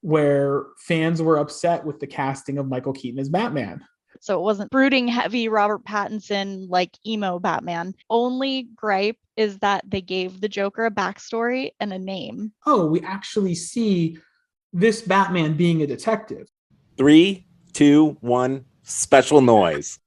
where fans were upset with the casting of Michael Keaton as Batman. So it wasn't brooding, heavy Robert Pattinson like emo Batman. Only gripe is that they gave the Joker a backstory and a name. Oh, we actually see this Batman being a detective. 3, 2, 1, special noise.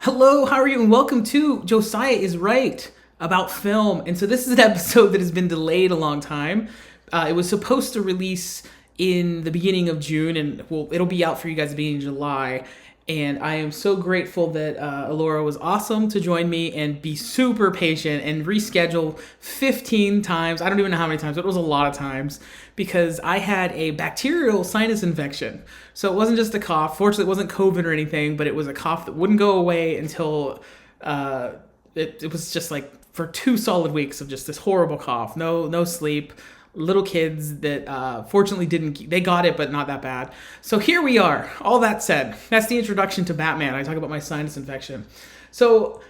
Hello, how are you? And welcome to Josiah is Right about film. And so this is an episode that has been delayed a long time. It was supposed to release in the beginning of June, and it'll be out for you guys at the beginning of July. And I am so grateful that Elaura was awesome to join me and be super patient and reschedule 15 times. I don't even know how many times, but it was a lot of times because I had a bacterial sinus infection. So it wasn't just a cough. Fortunately, it wasn't COVID or anything, but it was a cough that wouldn't go away until it was just like for 2 solid weeks of just this horrible cough. No sleep. Little kids that fortunately they got it, but not that bad. So here we are. All that said, that's the introduction to Batman. I talk about my sinus infection. So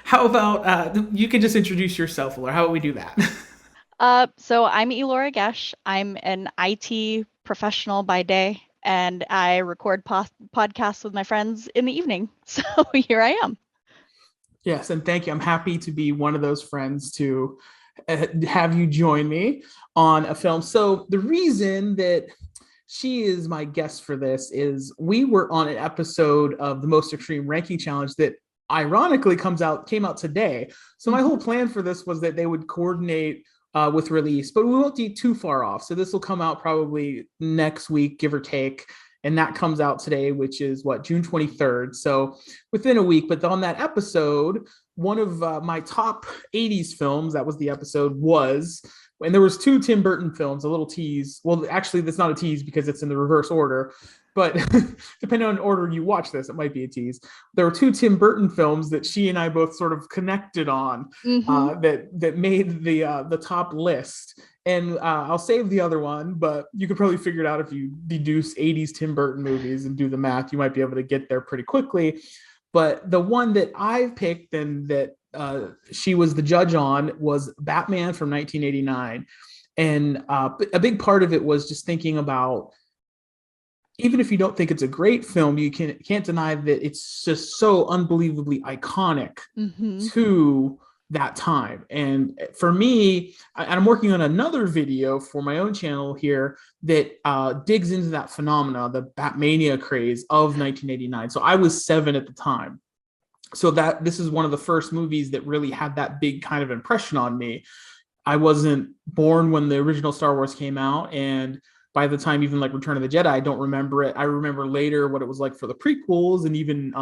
how about you can just introduce yourself, Laura? How about we do that? So I'm Elaura Goesch. I'm an IT professional by day, and I record podcasts with my friends in the evening. So here I am. Yes, and thank you. I'm happy to be one of those friends to have you join me on a film. So the reason that she is my guest for this is we were on an episode of the Most Extreme Ranking Challenge that ironically came out today. So my whole plan for this was that they would coordinate with release, but we won't be too far off. So this will come out probably next week, give or take. And that comes out today, which is June 23rd. So within a week. But on that episode, one of my top 80s films, that was the episode, and there was 2 Tim Burton films, a little tease. Well, actually, that's not a tease because it's in the reverse order. But depending on the order you watch this, it might be a tease. There were 2 Tim Burton films that she and I both sort of connected on that made the top list. And I'll save the other one, but you could probably figure it out if you deduce 80s Tim Burton movies and do the math. You might be able to get there pretty quickly. But the one that I picked and that she was the judge on was Batman from 1989. And a big part of it was just thinking about, even if you don't think it's a great film, you can't deny that it's just so unbelievably iconic to that time. And for me, I'm working on another video for my own channel here that digs into that phenomena, the Batmania craze of 1989. So I was 7 at the time. So this is one of the first movies that really had that big kind of impression on me. I wasn't born when the original Star Wars came out, and by the time even like Return of the Jedi, I don't remember it. I remember later what it was like for the prequels, and even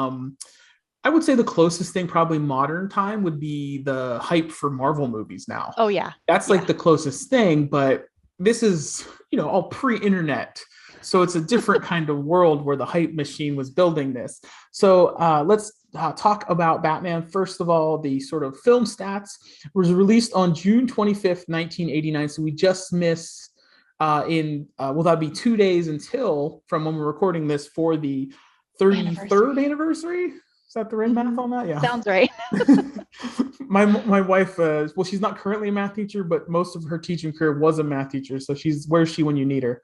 I would say the closest thing probably modern time would be the hype for Marvel movies now. Oh yeah. That's like the closest thing, but this is, all pre-internet. So it's a different kind of world where the hype machine was building this. So let's talk about Batman. First of all, the sort of film stats. It was released on June 25th, 1989. So we just missed that'd be 2 days until from when we're recording this for the 33rd anniversary. Is that the right math on that? Yeah. Sounds right. My wife, she's not currently a math teacher, but most of her teaching career was a math teacher. So where's she when you need her?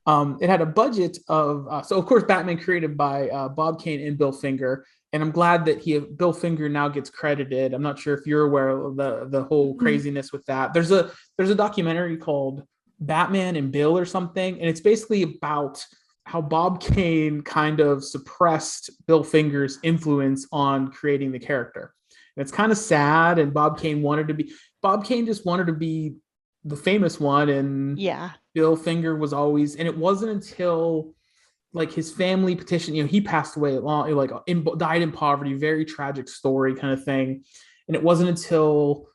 It had a budget of, so of course, Batman created by Bob Kane and Bill Finger. And I'm glad that Bill Finger now gets credited. I'm not sure if you're aware of the whole craziness with that. There's a documentary called Batman and Bill or something. And it's basically about how Bob Kane kind of suppressed Bill Finger's influence on creating the character. And it's kind of sad. And Bob Kane just wanted to be the famous one. And Bill Finger was always, and it wasn't until like his family petition, he passed away died in poverty, very tragic story kind of thing. And it wasn't until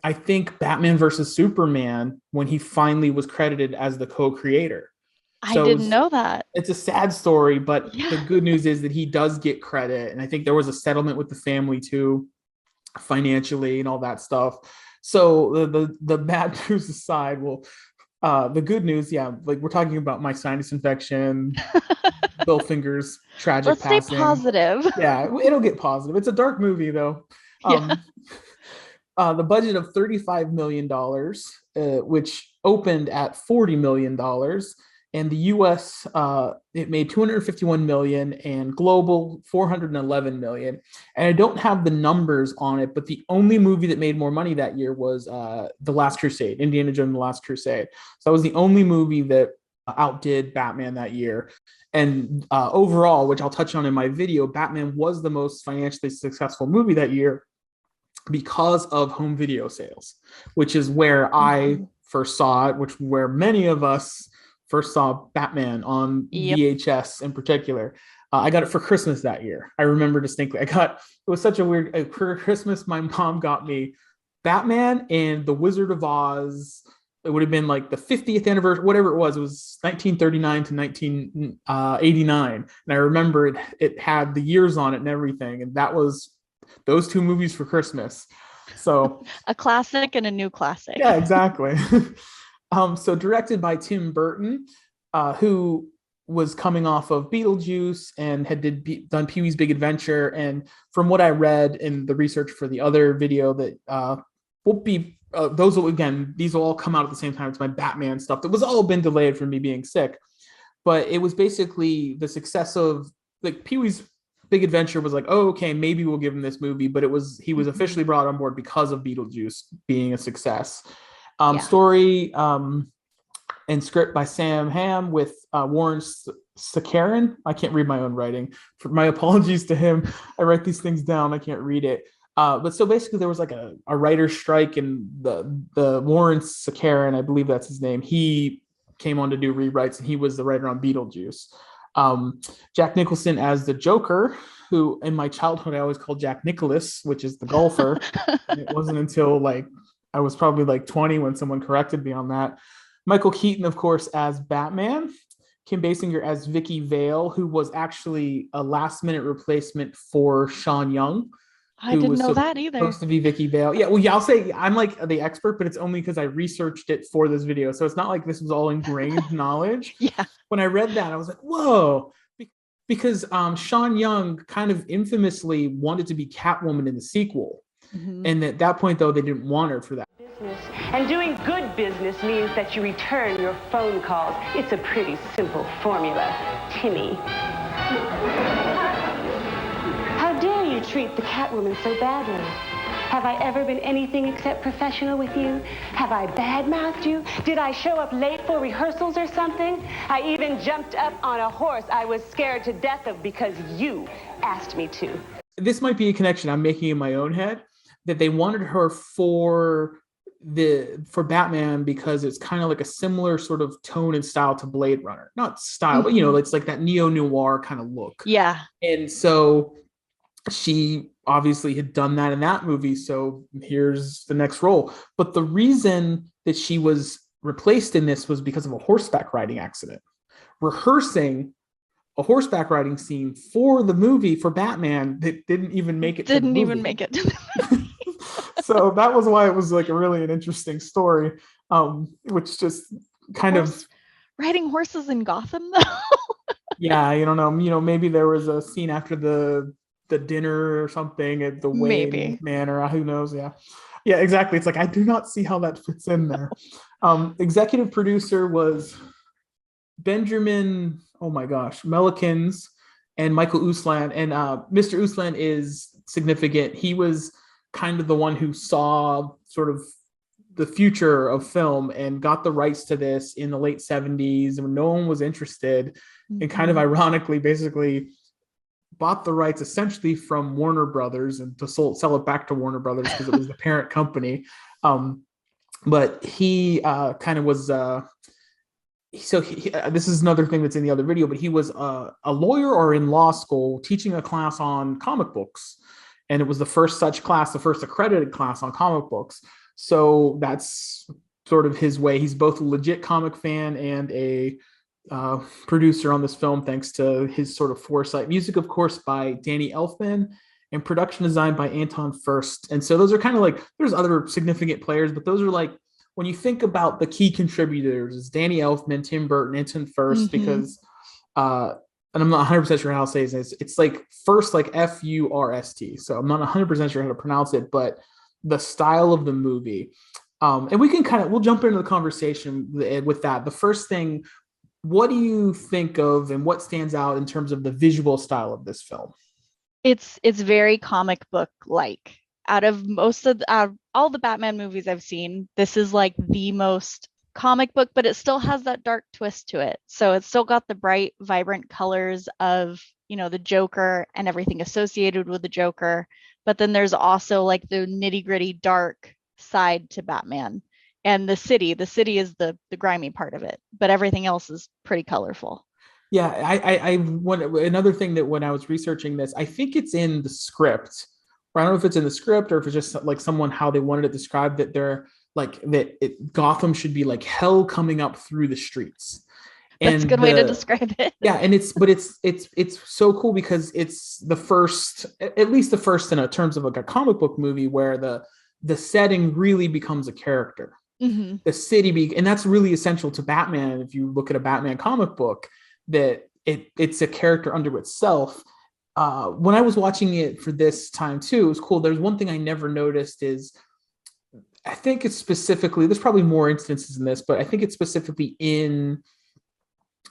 I think Batman versus Superman when he finally was credited as the co-creator. I didn't know that. It's a sad story, but the good news is that he does get credit. And I think there was a settlement with the family too, financially and all that stuff. So the bad news aside, The good news, yeah, like we're talking about my sinus infection, Bill Finger's tragic Let's stay passing. positive. Yeah, it'll get positive. It's a dark movie though. Yeah. The budget of $35 million, which opened at $40 million. And the US, it made 251 million and global 411 million. And I don't have the numbers on it, but the only movie that made more money that year was The Last Crusade, Indiana Jones and the Last Crusade. So that was the only movie that outdid Batman that year. And overall, which I'll touch on in my video, Batman was the most financially successful movie that year because of home video sales, which is where I first saw it, where many of us first saw Batman on VHS in particular. I got it for Christmas that year. I remember distinctly. It was such a weird, for Christmas, my mom got me Batman and The Wizard of Oz. It would have been like the 50th anniversary, whatever it was. It was 1939 to 1989. And I remember it had the years on it and everything. And that was those two movies for Christmas. So a classic and a new classic. Yeah, exactly. So directed by Tim Burton, who was coming off of Beetlejuice and had done Pee-wee's Big Adventure. And from what I read in the research for the other video that will be, these will all come out at the same time. It's my Batman stuff that was all been delayed from me being sick. But it was basically the success of like Pee-wee's Big Adventure was like, oh, okay, maybe we'll give him this movie. But he was officially brought on board because of Beetlejuice being a success. Story and script by Sam Hamm with Warren Sakarin. I can't read my own writing. My apologies to him. I write these things down. I can't read it. But so basically there was like a writer's strike, and the Warren Sakarin, I believe that's his name, he came on to do rewrites, and he was the writer on Beetlejuice. Jack Nicholson as the Joker, who in my childhood I always called Jack Nicklaus, which is the golfer. And it wasn't until like I was probably like 20 when someone corrected me on that. Michael Keaton, of course, as Batman. Kim Basinger as Vicky Vale, who was actually a last-minute replacement for Sean Young. I didn't know that either. Supposed to be Vicky Vale. Yeah, well, I'll say I'm like the expert, but it's only because I researched it for this video. So it's not like this was all ingrained knowledge. Yeah. When I read that, I was like, whoa. Because Sean Young kind of infamously wanted to be Catwoman in the sequel. Mm-hmm. And at that point, though, they didn't want her for that. And doing good business means that you return your phone calls. It's a pretty simple formula, Timmy. How dare you treat the Catwoman so badly? Have I ever been anything except professional with you? Have I badmouthed you? Did I show up late for rehearsals or something? I even jumped up on a horse I was scared to death of because you asked me to. This might be a connection I'm making in my own head, that they wanted her for Batman because it's kind of like a similar sort of tone and style to Blade Runner. Not style, but it's like that neo-noir kind of look. Yeah. And so she obviously had done that in that movie, so here's the next role. But the reason that she was replaced in this was because of a horseback riding accident. Rehearsing a horseback riding scene for the movie for Batman that didn't even make it. Didn't even make it. So that was why it was like really an interesting story, which just kind of riding horses in Gotham though. Yeah, I don't know. Maybe there was a scene after the dinner or something at the Wayne Manor. Who knows? Yeah, exactly. It's like I do not see how that fits in there. Executive producer was Benjamin, Melikins and Michael Uslan. And Mr. Uslan is significant. He was kind of the one who saw sort of the future of film and got the rights to this in the late 70s when no one was interested, and kind of ironically basically bought the rights essentially from Warner Brothers and to sell it back to Warner Brothers because it was the parent company. But he kind of was this is another thing that's in the other video, but he was a lawyer or in law school teaching a class on comic books. And it was the first such class, the first accredited class on comic books. So that's sort of his way. He's both a legit comic fan and a producer on this film, thanks to his sort of foresight. Music, of course, by Danny Elfman, and production design by Anton Furst. And so those are kind of like, there's other significant players, but those are like when you think about the key contributors, it's Danny Elfman, Tim Burton, Anton First, because and I'm not 100% sure how to say this. It's like first, like Furst. So I'm not 100% sure how to pronounce it, but the style of the movie. And we'll jump into the conversation with that. The first thing, what do you think of and what stands out in terms of the visual style of this film? It's very comic book like. Out of all the Batman movies I've seen, this is like the most comic book, but it still has that dark twist to it. So it's still got the bright, vibrant colors of, the Joker and everything associated with the Joker. But then there's also like the nitty gritty dark side to Batman. And the city is the grimy part of it, but everything else is pretty colorful. Yeah, another thing that when I was researching this, I think it's in the script. I don't know if it's in the script or if it's just like how they wanted it described, that they're like Gotham should be like hell coming up through the streets. That's a good way to describe it. Yeah, and it's so cool because it's the first, at least the first in terms of like a comic book movie where the setting really becomes a character. Mm-hmm. The city, and that's really essential to Batman. If you look at a Batman comic book, that it's a character unto itself. When I was watching it for this time too, it was cool. There's one thing I never noticed is, I think it's specifically, there's probably more instances in this, but I think it's specifically in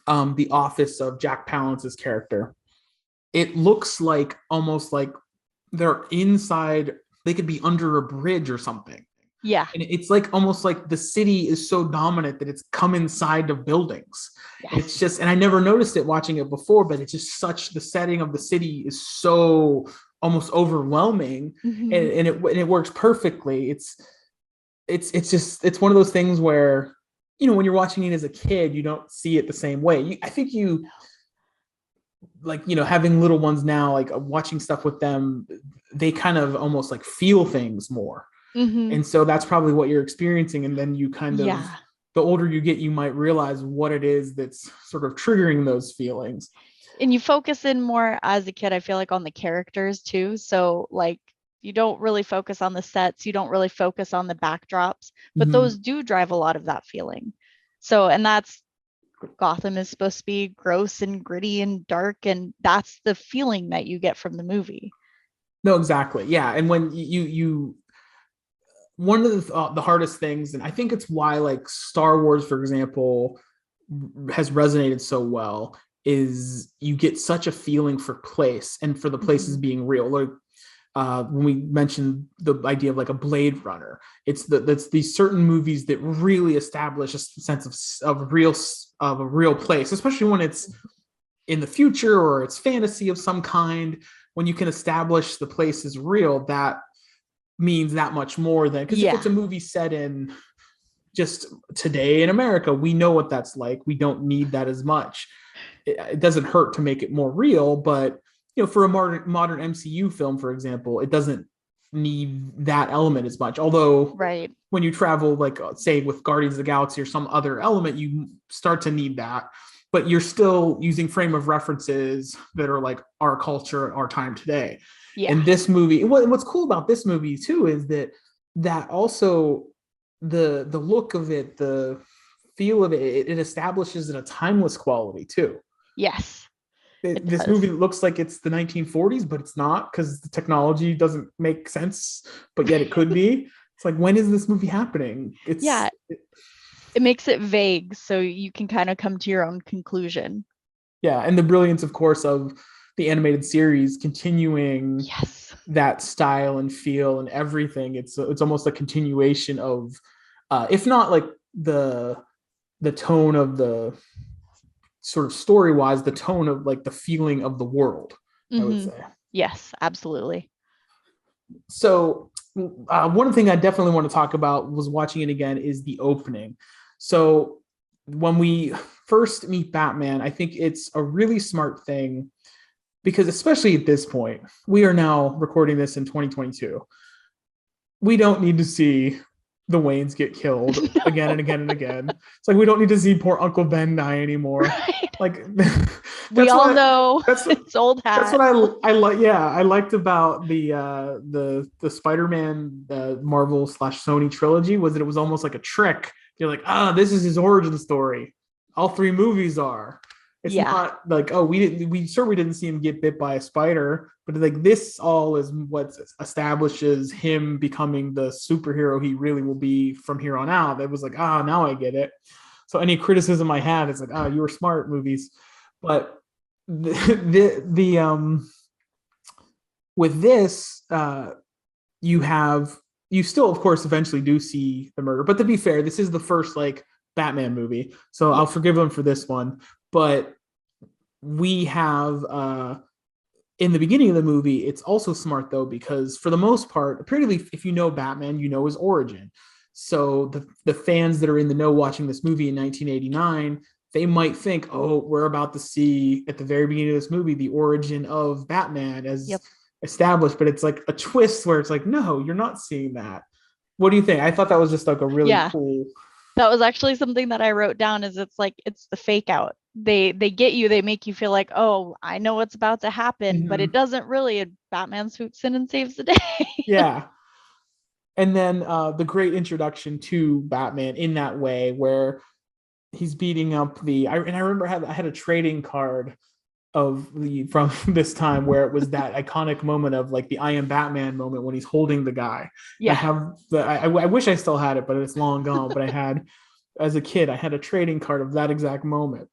the office of Jack Palance's character. It looks like almost like they're inside, they could be under a bridge or something. Yeah. And it's like almost like the city is so dominant that it's come inside of buildings. Yes. It's just, and I never noticed it watching it before, but it's just the setting of the city is so almost overwhelming. Mm-hmm. and it works perfectly. It's one of those things where, when you're watching it as a kid, you don't see it the same way. I think having little ones now, like watching stuff with them, they kind of almost like feel things more. Mm-hmm. And so that's probably what you're experiencing. And then you kind of, the older you get, you might realize what it is that's sort of triggering those feelings. And you focus in more as a kid, I feel like, on the characters too. So like, you don't really focus on the sets. You don't really focus on the backdrops, but those do drive a lot of that feeling. So, and that's, Gotham is supposed to be gross and gritty and dark. And that's the feeling that you get from the movie. No, exactly. Yeah. And when you one of the hardest things, and I think it's why like Star Wars, for example, has resonated so well, is you get such a feeling for place and for the places being real. Like when we mentioned the idea of like a Blade Runner, that's these certain movies that really establish a sense of a real place, especially when it's in the future or it's fantasy of some kind. When you can establish the place is real, that means that much more than, because if it's a movie set in just today in America, we know what that's like. We don't need that as much. It doesn't hurt to make it more real, but for a modern MCU film, for example, it doesn't need that element as much. Although when you travel, like say with Guardians of the Galaxy or some other element, you start to need that, but you're still using frame of references that are like our culture, our time today. Yeah. And this movie, what's cool about this movie too is that also the look of it, the feel of it establishes a timeless quality too. Yes. This movie looks like it's the 1940s, but it's not, because the technology doesn't make sense, but yet it could be. It's like, when is this movie happening? It makes it vague, so you can kind of come to your own conclusion. Yeah, and the brilliance, of course, of the animated series continuing that style and feel and everything. It's almost a continuation of, if not like the tone of the sort of story-wise, the tone of like the feeling of the world, I would say. Yes, absolutely. So one thing I definitely want to talk about was watching it again is the opening. So when we first meet Batman, I think it's a really smart thing, because especially at this point, we are now recording this in 2022. We don't need to see the Waynes get killed again and again and again. It's like, we don't need to see poor Uncle Ben die anymore. Like We all know that's it's old hat. That's what I like. Yeah, I liked about the Spider-Man Marvel / Sony trilogy was that it was almost like a trick. You're like, this is his origin story. All 3 movies are. It's not like, we didn't see him get bit by a spider, but like this all is what establishes him becoming the superhero he really will be from here on out. It was like, now I get it. So any criticism I had is like, you were smart, movies. But with this, you still of course eventually do see the murder, but to be fair, this is the first like Batman movie, so I'll forgive them for this one. But we have in the beginning of the movie, it's also smart though, because for the most part, apparently if you know Batman, you know his origin. So the fans that are in the know watching this movie in 1989, they might think, we're about to see at the very beginning of this movie the origin of Batman as established, but it's like a twist where it's like, no, you're not seeing that. What do you think? I thought that was just like a really cool. That was actually something that I wrote down, is it's like, it's the fake out. They get you, they make you feel like, I know what's about to happen, but it doesn't really. Batman swoops in and saves the day. Yeah. And then the great introduction to Batman in that way, where he's beating up I remember I had a trading card from this time where it was that iconic moment of like the I am Batman moment when he's holding the guy. Yeah. I wish I still had it, but it's long gone. But I had, as a kid, I had a trading card of that exact moment.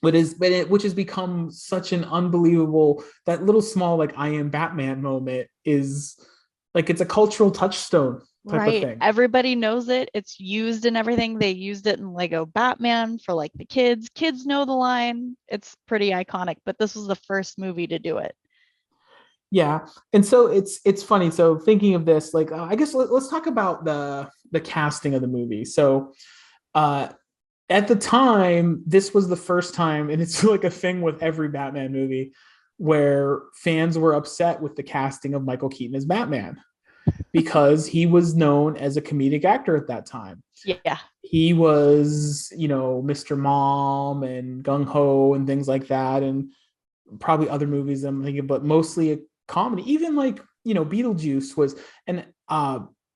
Which has become such an unbelievable, that little small like I am Batman moment is like, it's a cultural touchstone type of thing. Everybody knows it. It's used in everything. They used it in Lego Batman for like the kids. Kids know the line. It's pretty iconic, but this was the first movie to do it. Yeah. And so it's funny. So thinking of this, like, I guess let's talk about the casting of the movie. So at the time, this was the first time, and it's like a thing with every Batman movie, where fans were upset with the casting of Michael Keaton as Batman, because he was known as a comedic actor at that time. Yeah. He was, Mr. Mom and Gung Ho and things like that, and probably other movies I'm thinking, but mostly a comedy. Even like, Beetlejuice was, and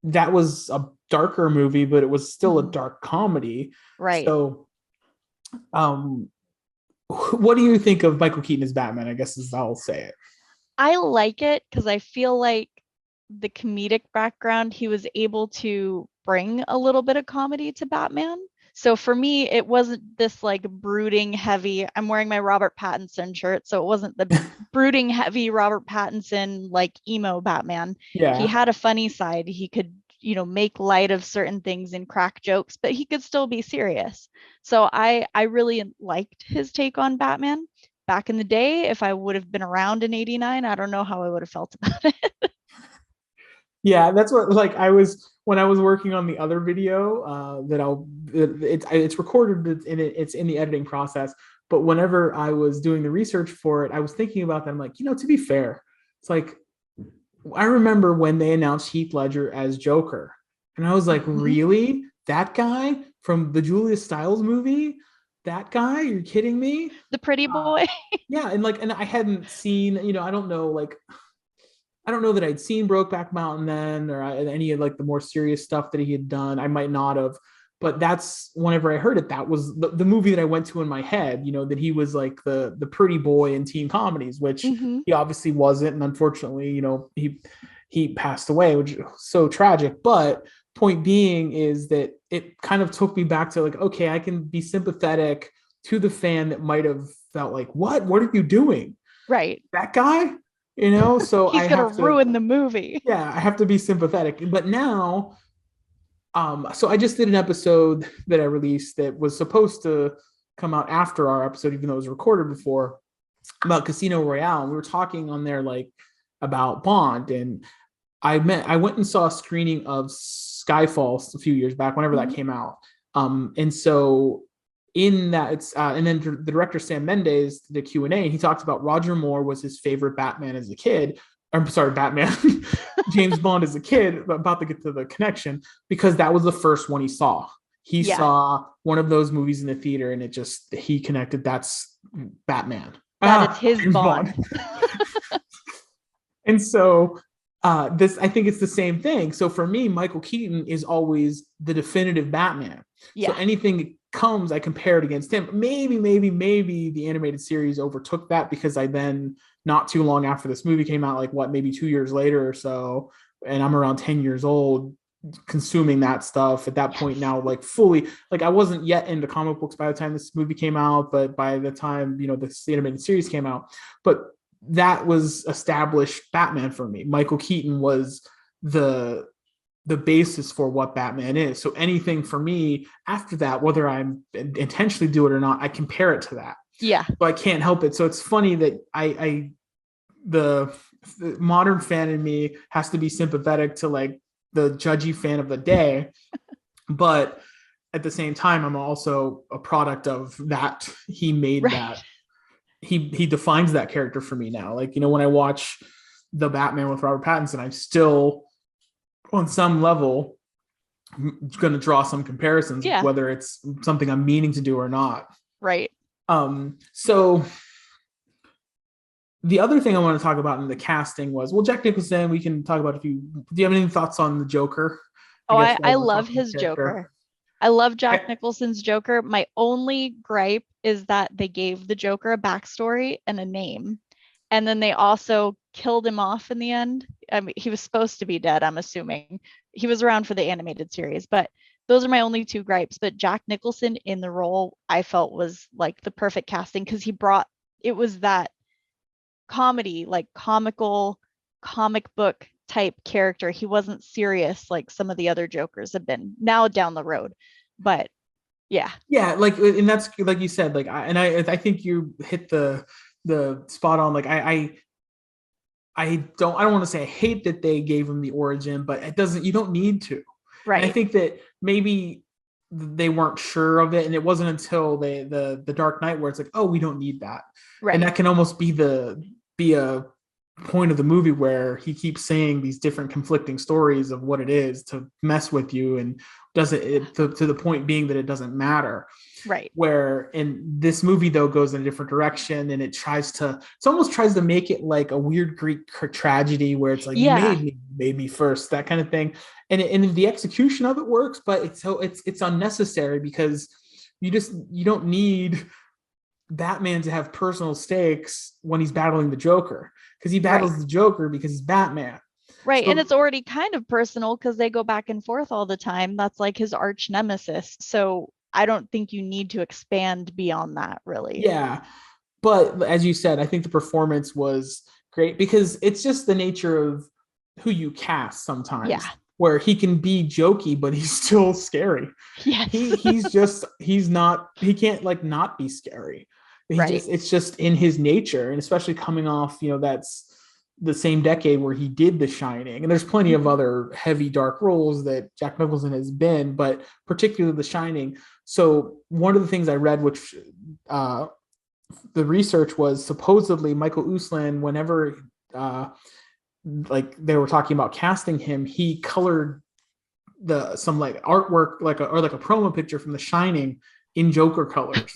that was a darker movie, but it was still a dark comedy. Right. So, what do you think of Michael Keaton as Batman? I guess is I'll say it. I like it because I feel like the comedic background, he was able to bring a little bit of comedy to Batman. So for me, it wasn't this like brooding heavy, I'm wearing my Robert Pattinson shirt, so it wasn't the brooding heavy Robert Pattinson like emo Batman. Yeah. He had a funny side. He could, make light of certain things and crack jokes, but he could still be serious. So I really liked his take on Batman. Back in the day, if I would have been around in 89, I don't know how I would have felt about it. Yeah, that's what, like, when I was working on the other video it's recorded and it's in the editing process. But whenever I was doing the research for it, I was thinking about that. I'm like, to be fair, it's like, I remember when they announced Heath Ledger as Joker, and I was like, really? That guy from the Julia Stiles movie? That guy? You're kidding me? The pretty boy. Yeah, and I hadn't seen, I don't know that I'd seen Brokeback Mountain then, or any of like the more serious stuff that he had done. I might not have, but that's, whenever I heard it, that was the movie that I went to in my head, that he was like the pretty boy in teen comedies, which he obviously wasn't. And unfortunately, he passed away, which is so tragic. But point being is that it kind of took me back to like, okay, I can be sympathetic to the fan that might have felt like, what are you doing? Right. That guy? So he's gonna ruin the movie. Yeah, I have to be sympathetic. But now, so I just did an episode that I released that was supposed to come out after our episode, even though it was recorded before, about Casino Royale. And we were talking on there like about Bond, and I went and saw a screening of Skyfall a few years back, whenever that came out. And so in that, it's and then the director Sam Mendes did a Q&A, and he talked about Roger Moore was his favorite Batman as a kid. I'm sorry, Batman, James Bond as a kid, about to get to the connection, because that was the first one he saw. He saw one of those movies in the theater and he connected. That's Batman. That is his Bond. And so I think it's the same thing. So for me, Michael Keaton is always the definitive Batman. Yeah. So anything that comes, I compare it against him. Maybe the animated series overtook that, because I then, not too long after this movie came out, like maybe 2 years later or so, and I'm around 10 years old, consuming that stuff at that point now, like fully, like I wasn't yet into comic books by the time this movie came out, but by the time, the animated series came out, but that was established Batman for me. Michael Keaton was the basis for what Batman is. So anything for me after that, whether I'm intentionally do it or not, I compare it to that. Yeah. So I can't help it. So it's funny that the modern fan in me has to be sympathetic to like the judgy fan of the day, but at the same time, I'm also a product of that. He made that. He defines that character for me now. Like, when I watch The Batman with Robert Pattinson, I'm still on some level going to draw some comparisons, whether it's something I'm meaning to do or not. Right. So the other thing I want to talk about in the casting was, Jack Nicholson, we can talk about do you have any thoughts on the Joker? I love his Joker. I love Jack Nicholson's Joker. My only gripe is that they gave the Joker a backstory and a name. And then they also killed him off in the end. I mean, he was supposed to be dead, I'm assuming. He was around for the animated series, but those are my only two gripes. But Jack Nicholson in the role, I felt was like the perfect casting, because it was that comedy, like comical comic book type character. He wasn't serious like some of the other Jokers have been now down the road. But yeah, like, and that's like you said, like I think you hit the spot on. Like I don't want to say I hate that they gave him the origin, but you don't need to. Right. And I think that maybe they weren't sure of it, and it wasn't until the Dark Knight where it's like, oh, we don't need that. Right. And that can almost be a point of the movie where he keeps saying these different conflicting stories of what it is to mess with you, and to the point being that it doesn't matter. Right. Where in this movie though goes in a different direction, and it almost tries to make it like a weird Greek tragedy where it's like, you made me first, that kind of thing. And the execution of it works, but it's unnecessary, because you don't need Batman to have personal stakes when he's battling the Joker, because he battles the Joker because he's Batman. Right. So, and it's already kind of personal because they go back and forth all the time. That's like his arch nemesis. So I don't think you need to expand beyond that, really. Yeah. But as you said, I think the performance was great, because it's just the nature of who you cast sometimes. Yeah. Where he can be jokey, but he's still scary. Yes. He can't like not be scary. It's just in his nature. And especially coming off, that's the same decade where he did The Shining. And there's plenty of other heavy, dark roles that Jack Nicholson has been, but particularly The Shining. So one of the things I read, which the research was, supposedly Michael Uslan, whenever like they were talking about casting him, he colored some like artwork, like a promo picture from The Shining in Joker colors.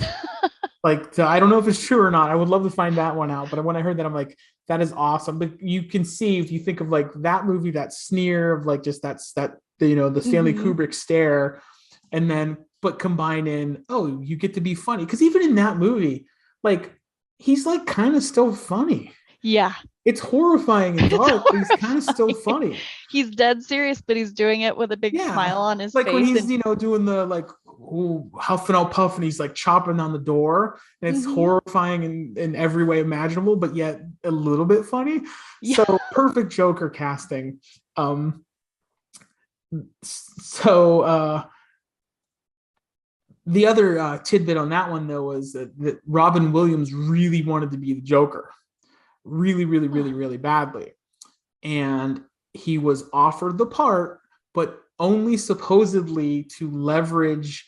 Like, I don't know if it's true or not. I would love to find that one out. But when I heard that, I'm like, that is awesome. But you can see, if you think of like that movie, that sneer of like just the Stanley Kubrick stare, and then but combine in, oh, you get to be funny, because even in that movie, like he's like kind of still funny. Yeah. It's horrifying and dark, but he's kind of still funny. He's dead serious, but he's doing it with a big smile on his face. Like when he's, doing the like huff and all puff, and he's like chopping on the door, and it's horrifying in every way imaginable, but yet a little bit funny. Yeah. So perfect Joker casting. The other tidbit on that one, though, was that Robin Williams really wanted to be the Joker. Really, really, really, really badly. And he was offered the part, but only supposedly to leverage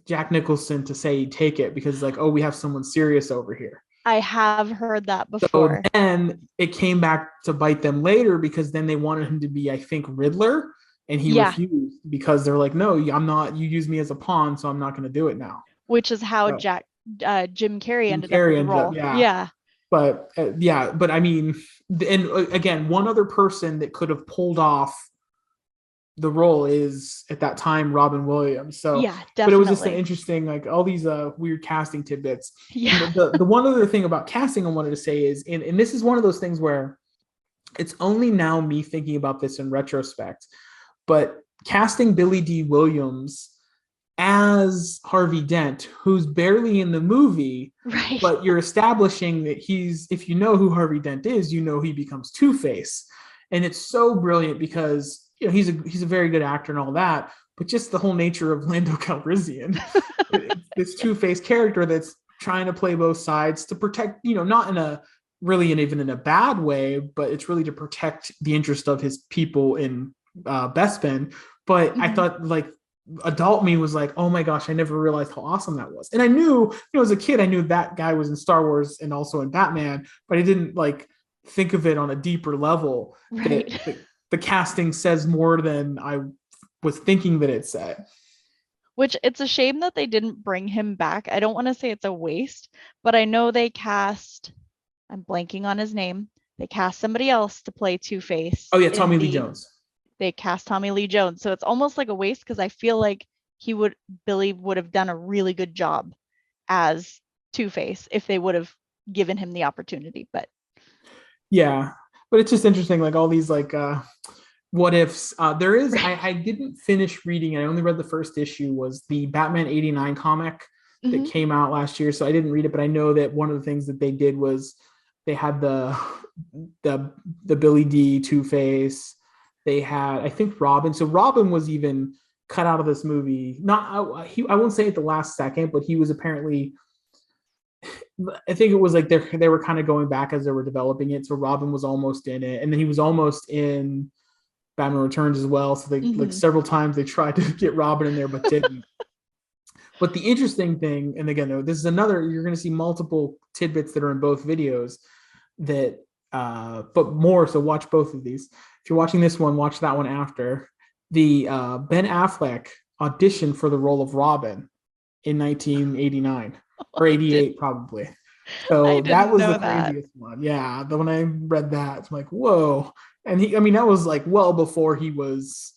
Jack Nicholson to say he'd take it, because like, oh, we have someone serious over here. I have heard that before. So then it came back to bite them later, because then they wanted him to be, I think, Riddler. and he refused because they're like, no, I'm not, you use me as a pawn, so I'm not going to do it now. Which is how Jim Carrey ended up with the role. Yeah. But but I mean, and again, one other person that could have pulled off the role is at that time Robin Williams. So yeah, definitely. But it was just an interesting, like all these weird casting tidbits. Yeah. The one other thing about casting I wanted to say is, and this is one of those things where it's only now me thinking about this in retrospect, but casting Billy D. Williams as Harvey Dent, who's barely in the movie, right? But you're establishing that if you know who Harvey Dent is, you know he becomes Two-Face, and it's so brilliant because he's a very good actor and all that, but just the whole nature of Lando Calrissian, this Two-Face character that's trying to play both sides to protect, not in a really even in a bad way, but it's really to protect the interest of his people in Bespin. But I thought like adult me was like, oh my gosh, I never realized how awesome that was. And I knew, as a kid, I knew that guy was in Star Wars and also in Batman, but I didn't like think of it on a deeper level. Right. That the casting says more than I was thinking that it said. Which it's a shame that they didn't bring him back. I don't want to say it's a waste, but I know they cast, I'm blanking on his name. They cast somebody else to play Two-Face. Oh yeah, Tommy Lee Jones. They cast Tommy Lee Jones. So it's almost like a waste because I feel like Billy would have done a really good job as Two-Face if they would have given him the opportunity. But yeah, but it's just interesting, like all these like what ifs. There is, I didn't finish reading, I only read the first issue, was the Batman 89 comic that came out last year. So I didn't read it, but I know that one of the things that they did was they had the Billy D Two-Face. They had, I think, Robin. So Robin was even cut out of this movie. I won't say at the last second, but he was apparently, I think it was like they were kind of going back as they were developing it. So Robin was almost in it. And then he was almost in Batman Returns as well. So they like several times they tried to get Robin in there, but didn't. But the interesting thing, and again, this is another, you're going to see multiple tidbits that are in both videos that, but more, so watch both of these. If you're watching this one, watch that one after. The Ben Affleck auditioned for the role of Robin in 1989 or 88 probably. So that was the craziest one. Yeah, when I read that, it's like, whoa. And that was like well before he was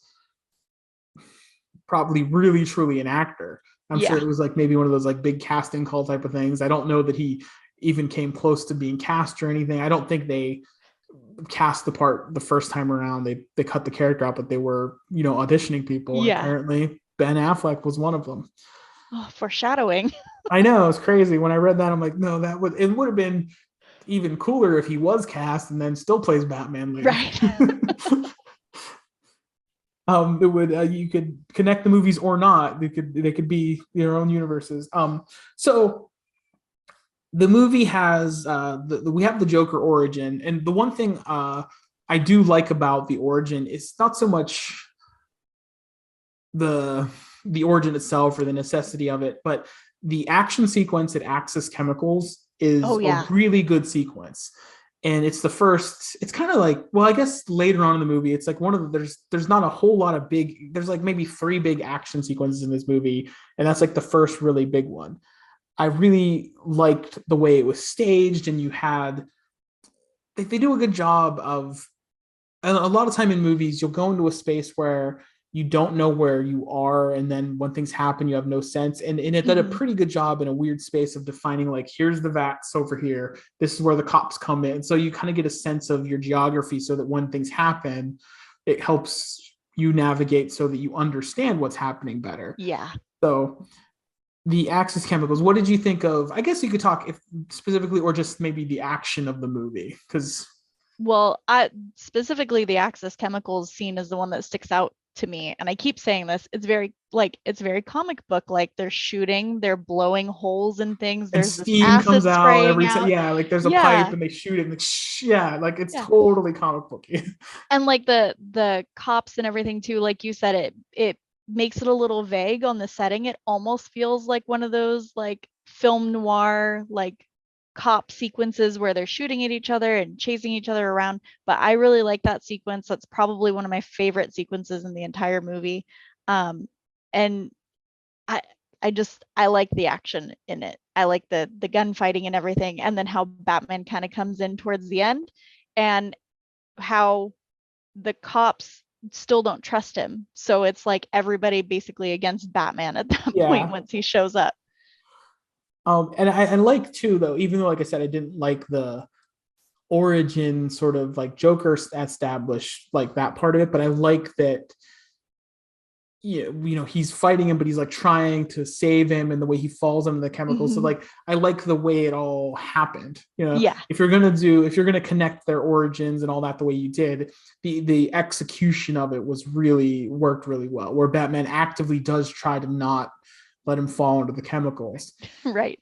probably really truly an actor. I'm sure it was like maybe one of those like big casting call type of things. I don't know that he even came close to being cast or anything. I don't think they cast the part the first time around. They cut the character out, but they were, auditioning people. Yeah. Apparently Ben Affleck was one of them. Oh, foreshadowing. I know, it's crazy. When I read that, I'm like, no, it would have been even cooler if he was cast and then still plays Batman later. Right. It would you could connect the movies or not. They could be their own universes. So the movie has we have the Joker origin, and the one thing I do like about the origin is not so much the origin itself or the necessity of it, but the action sequence at Axis Chemicals is a really good sequence. And it's the first, it's kind of like, well, I guess later on in the movie, it's like one of the, there's not a whole lot of big, there's like maybe 3 big action sequences in this movie. And that's like the first really big one. I really liked the way it was staged, and you had, they do a good job of, and a lot of time in movies, you'll go into a space where you don't know where you are, and then when things happen, you have no sense. And it did a pretty good job in a weird space of defining, like, here's the vats over here. This is where the cops come in. So you kind of get a sense of your geography so that when things happen, it helps you navigate so that you understand what's happening better. Yeah. So the Axis Chemicals, what did you think of? I guess you could talk specifically, or just maybe the action of the movie, because... Well, specifically the Axis Chemicals scene is the one that sticks out to me, and I keep saying this, it's very comic book, like they're shooting, they're blowing holes in things, there's and steam acid comes out every out. Yeah, like there's a pipe and they shoot it, and like it's totally comic booky. And like the cops and everything too, like you said, it makes it a little vague on the setting. It almost feels like one of those like film noir, like cop sequences where they're shooting at each other and chasing each other around, but I really like that sequence. That's probably one of my favorite sequences in the entire movie. And I like the action in it. I like the gunfighting and everything, and then how Batman kind of comes in towards the end, and how the cops still don't trust him. So it's like everybody basically against Batman at that point once he shows up. And I like too, though, even though, like I said, I didn't like the origin sort of like Joker established like that part of it, but I like that, you know, he's fighting him, but he's like trying to save him, and the way he falls under the chemicals. So like, I like the way it all happened, you know. If you're gonna connect their origins and all that the way you did, the execution of it worked really well, where Batman actively does try to not let him fall into the chemicals. Right.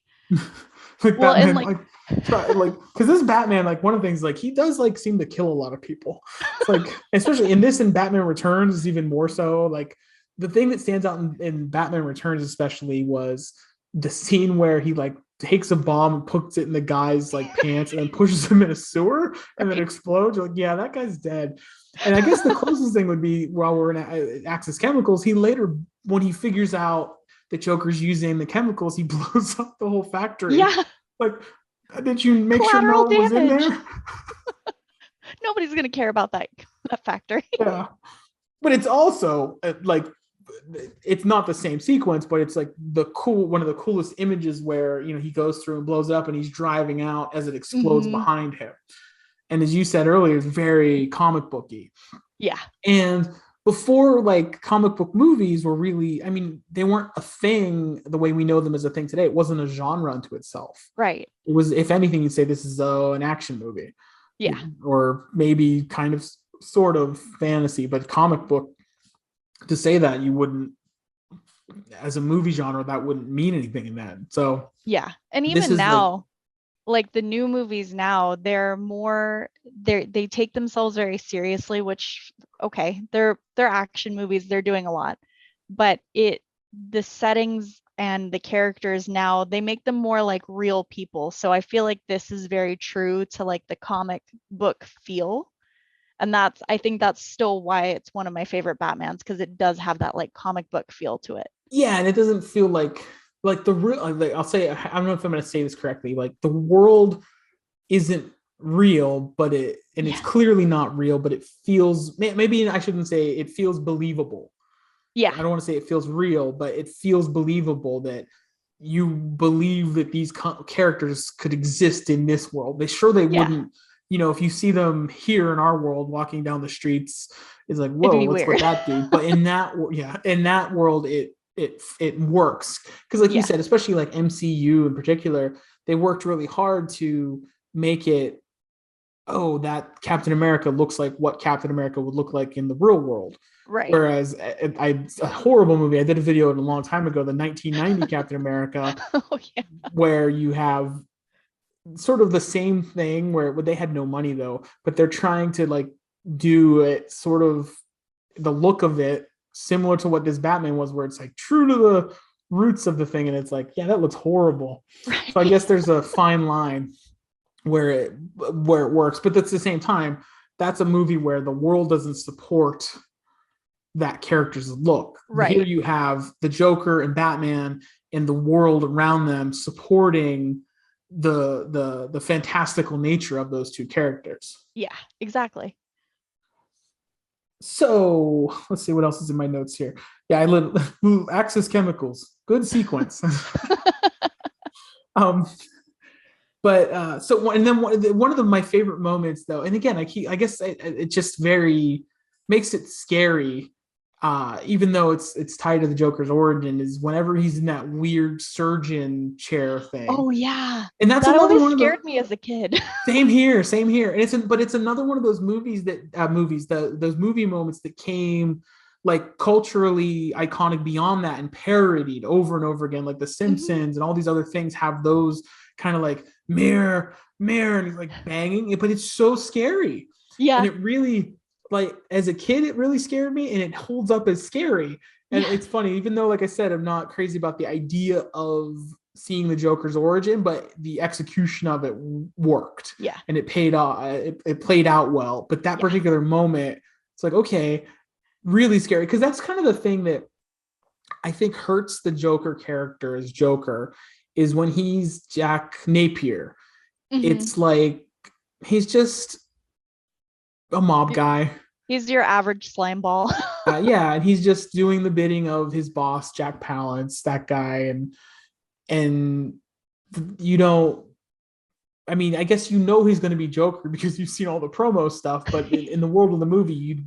Like, well, Batman, and like because this Batman, like, one of the things, like, he does like seem to kill a lot of people. It's like, especially in this, and Batman Returns is even more so. Like, the thing that stands out in Batman Returns especially was the scene where he like takes a bomb and puts it in the guy's like pants and then pushes him in a sewer and then explodes. You're like, yeah, that guy's dead. And I guess the closest thing would be, while we're in Axis Chemicals, he later, when he figures out that Joker's using the chemicals, he blows up the whole factory. Yeah. Like, did you make sure no one was in there? Nobody's going to care about that factory. Yeah. But it's also like, it's not the same sequence, but it's like one of the coolest images where, you know, he goes through and blows it up and he's driving out as it explodes behind him. And as you said earlier, it's very comic booky. Yeah. And before, like, comic book movies were really, I mean, they weren't a thing the way we know them as a thing today. It wasn't a genre unto itself. Right. It was, if anything, you'd say this is an action movie. Yeah. Or maybe kind of sort of fantasy, but comic book, to say that, you wouldn't, as a movie genre, that wouldn't mean anything in that. So yeah. And even now, like the new movies now, they're more, they take themselves very seriously, which, okay, they're action movies, they're doing a lot, but the settings and the characters now, they make them more like real people. So I feel like this is very true to like the comic book feel. And I think that's still why it's one of my favorite Batmans, because it does have that like comic book feel to it. Yeah, and it doesn't feel like the real, like, I'll say, I don't know if I'm going to say this correctly, like, the world isn't real, but it's clearly not real, but it feels, maybe I shouldn't say it feels believable. Yeah. I don't want to say it feels real, but it feels believable that you believe that these characters could exist in this world. They wouldn't, you know, if you see them here in our world walking down the streets, it's like, whoa, what's with that dude? But in that world, it works. Because like you said, especially like MCU in particular, they worked really hard to make it, that Captain America looks like what Captain America would look like in the real world. Right. Whereas a horrible movie, I did a video a long time ago, the 1990 Captain America, where you have sort of the same thing where they had no money though, but they're trying to like do it sort of the look of it similar to what this Batman was, where it's like true to the roots of the thing, and it's like, yeah, that looks horrible. Right. So I guess there's a fine line where it works, but at the same time, that's a movie where the world doesn't support that character's look. Right. Here you have the Joker and Batman and the world around them supporting the fantastical nature of those two characters. Yeah, exactly. So let's see what else is in my notes here. Yeah, I live Axis Chemicals. Good sequence. But so, and then one of my favorite moments though, and again, I guess it just very makes it scary. Even though it's tied to the Joker's origin, is whenever he's in that weird surgeon chair thing. Oh yeah, and that always scared me as a kid. Same here, and it's another one of those movies that those movie moments that came like culturally iconic beyond that and parodied over and over again, like The Simpsons and all these other things have those kind of like mirror, and he's like banging it, but it's so scary. Yeah, and it really. Like as a kid, it really scared me, and it holds up as scary. And it's funny, even though, like I said, I'm not crazy about the idea of seeing the Joker's origin, but the execution of it worked. Yeah. And it paid off. It played out well. But that particular moment, it's like, okay, really scary. Because that's kind of the thing that I think hurts the Joker character as Joker is when he's Jack Napier. It's like, he's just a mob guy. He's your average slime ball. Yeah. And he's just doing the bidding of his boss, Jack Palance, that guy. And you don't, I mean, I guess you know he's going to be Joker because you've seen all the promo stuff, but in the world of the movie, you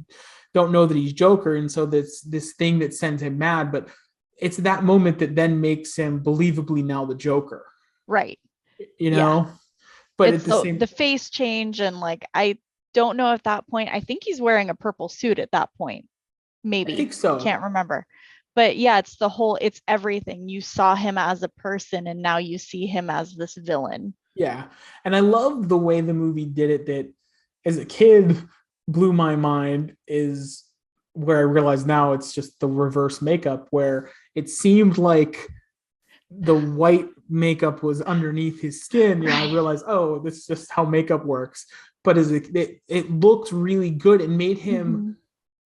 don't know that he's Joker. And so this thing that sends him mad, but it's that moment that then makes him believably now the Joker. Right. You know? Yeah. But it's the face change, and like, I don't know at that point. I think he's wearing a purple suit at that point. Maybe. I think so. I can't remember. But yeah, it's everything. You saw him as a person and now you see him as this villain. Yeah. And I love the way the movie did it, that as a kid blew my mind, is where I realize now it's just the reverse makeup, where it seemed like the white makeup was underneath his skin. You know, I realized, oh, this is just how makeup works. But it looked really good and made him,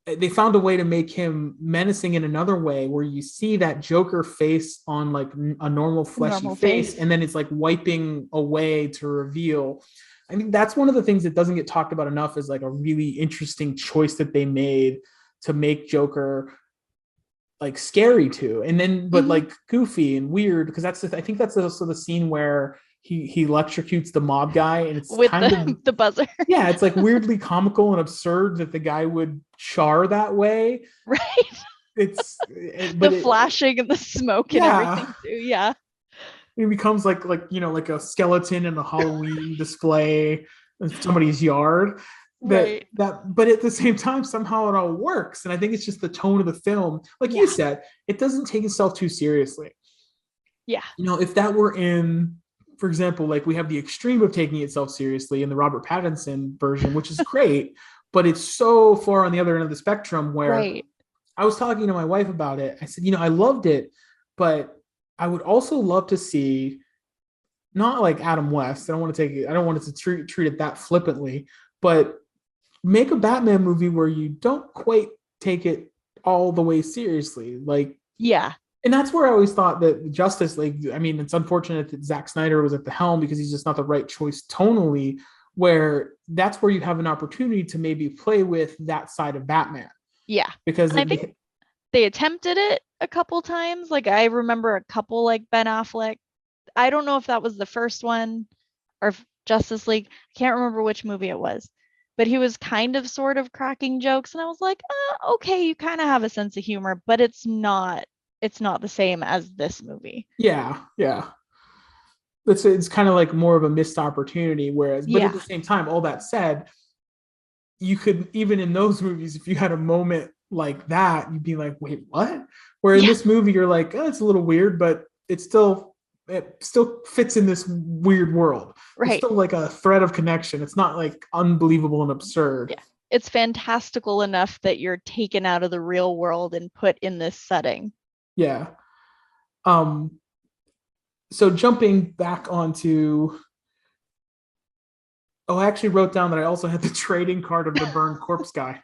they found a way to make him menacing in another way, where you see that Joker face on like a normal fleshy face, and then it's like wiping away to reveal. I think that's one of the things that doesn't get talked about enough, is like a really interesting choice that they made to make Joker like scary too, and then but like goofy and weird, because I think that's also the scene where he electrocutes the mob guy, and it's with kind of the buzzer. Yeah, it's like weirdly comical and absurd that the guy would char that way. Right. It's flashing and the smoke and everything too. Yeah. It becomes like you know, like a skeleton in a Halloween display in somebody's yard. But at the same time, somehow it all works. And I think it's just the tone of the film. Like you said, it doesn't take itself too seriously. Yeah. You know, if that were in, for example, like we have the extreme of taking itself seriously in the Robert Pattinson version, which is great, but it's so far on the other end of the spectrum where I was talking to my wife about it. I said, you know, I loved it, but I would also love to see, not like Adam West. I don't want it to treat it that flippantly, but make a Batman movie where you don't quite take it all the way seriously. Like, yeah. And that's where I always thought that Justice League, I mean, it's unfortunate that Zack Snyder was at the helm because he's just not the right choice tonally, where that's where you have an opportunity to maybe play with that side of Batman. Yeah. Because I think they attempted it a couple times. Like, I remember a couple, like Ben Affleck. I don't know if that was the first one or Justice League. I can't remember which movie it was. But he was kind of sort of cracking jokes. And I was like, okay, you kind of have a sense of humor, but it's not the same as this movie. Yeah. Yeah. It's kind of like more of a missed opportunity. Whereas, but at the same time, all that said, you could, even in those movies, if you had a moment like that, you'd be like, wait, what? Where in this movie, you're like, oh, it's a little weird, but it still fits in this weird world. Right. It's still like a thread of connection. It's not like unbelievable and absurd. Yeah. It's fantastical enough that you're taken out of the real world and put in this setting. Yeah. So jumping back onto, I actually wrote down that I also had the trading card of the burned corpse guy.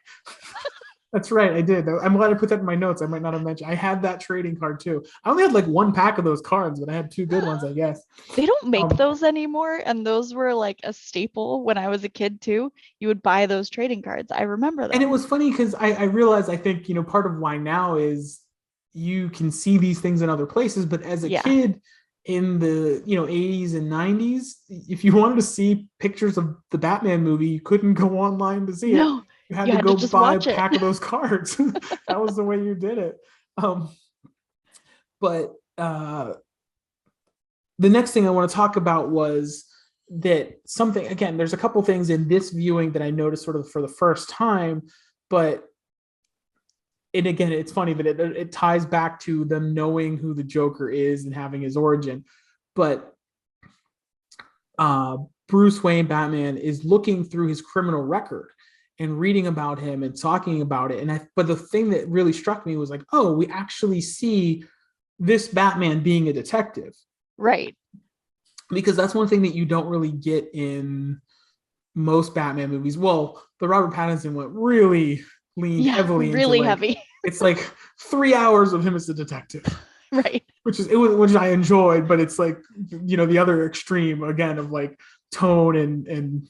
That's right, I did. I'm glad I put that in my notes. I might not have mentioned. I had that trading card too. I only had like one pack of those cards, but I had two good ones, I guess. They don't make those anymore, and those were like a staple when I was a kid too. You would buy those trading cards. I remember that. And it was funny because I realized, I think, you know, part of why now is you can see these things in other places, but as a kid in the 80s and 90s, if you wanted to see pictures of the Batman movie, you couldn't go online to see it. You had to go buy a pack of those cards. That was the way you did it. But the next thing I want to talk about was that something, again, there's a couple things in this viewing that I noticed sort of for the first time, but again, it's funny that it ties back to them knowing who the Joker is and having his origin. But Bruce Wayne, Batman, is looking through his criminal record and reading about him and talking about it. But the thing that really struck me was like, we actually see this Batman being a detective. Right. Because that's one thing that you don't really get in most Batman movies. Well, the Robert Pattinson one really leaned heavily really into, like, heavy. it's like 3 hours of him as a detective. Right. Which I enjoyed, but it's like, the other extreme again of like tone and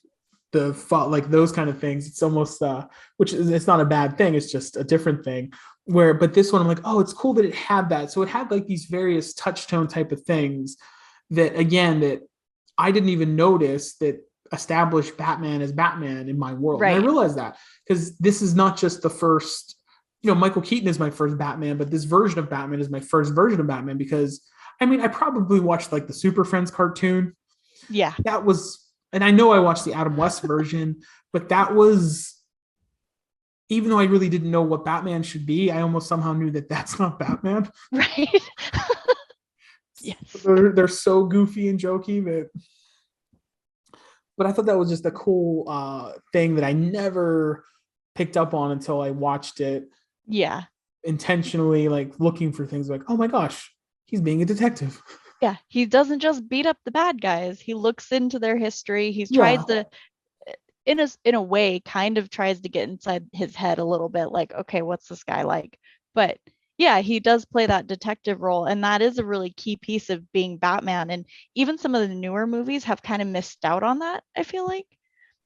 the like those kind of things. It's almost which is, it's not a bad thing, it's just a different thing. But this one I'm like, oh, it's cool that it had that. So it had like these various touchstone type of things that I didn't even notice that established Batman as Batman in my world. Right. And I realized that because this is not just the first, Michael Keaton is my first Batman, but this version of Batman is my first version of Batman because, I probably watched like the Super Friends cartoon. Yeah. That was, and I know I watched the Adam West version, but that was, even though I really didn't know what Batman should be, I almost somehow knew that that's not Batman. Right. Yes. They're so goofy and jokey that. But I thought that was just a cool thing that I never picked up on until I watched it. Yeah. Intentionally, like looking for things like, oh my gosh, he's being a detective. Yeah. He doesn't just beat up the bad guys. He looks into their history. He tries to, in a way, kind of tries to get inside his head a little bit, like, okay, what's this guy like? But yeah, he does play that detective role, and that is a really key piece of being Batman. And even some of the newer movies have kind of missed out on that, I feel like,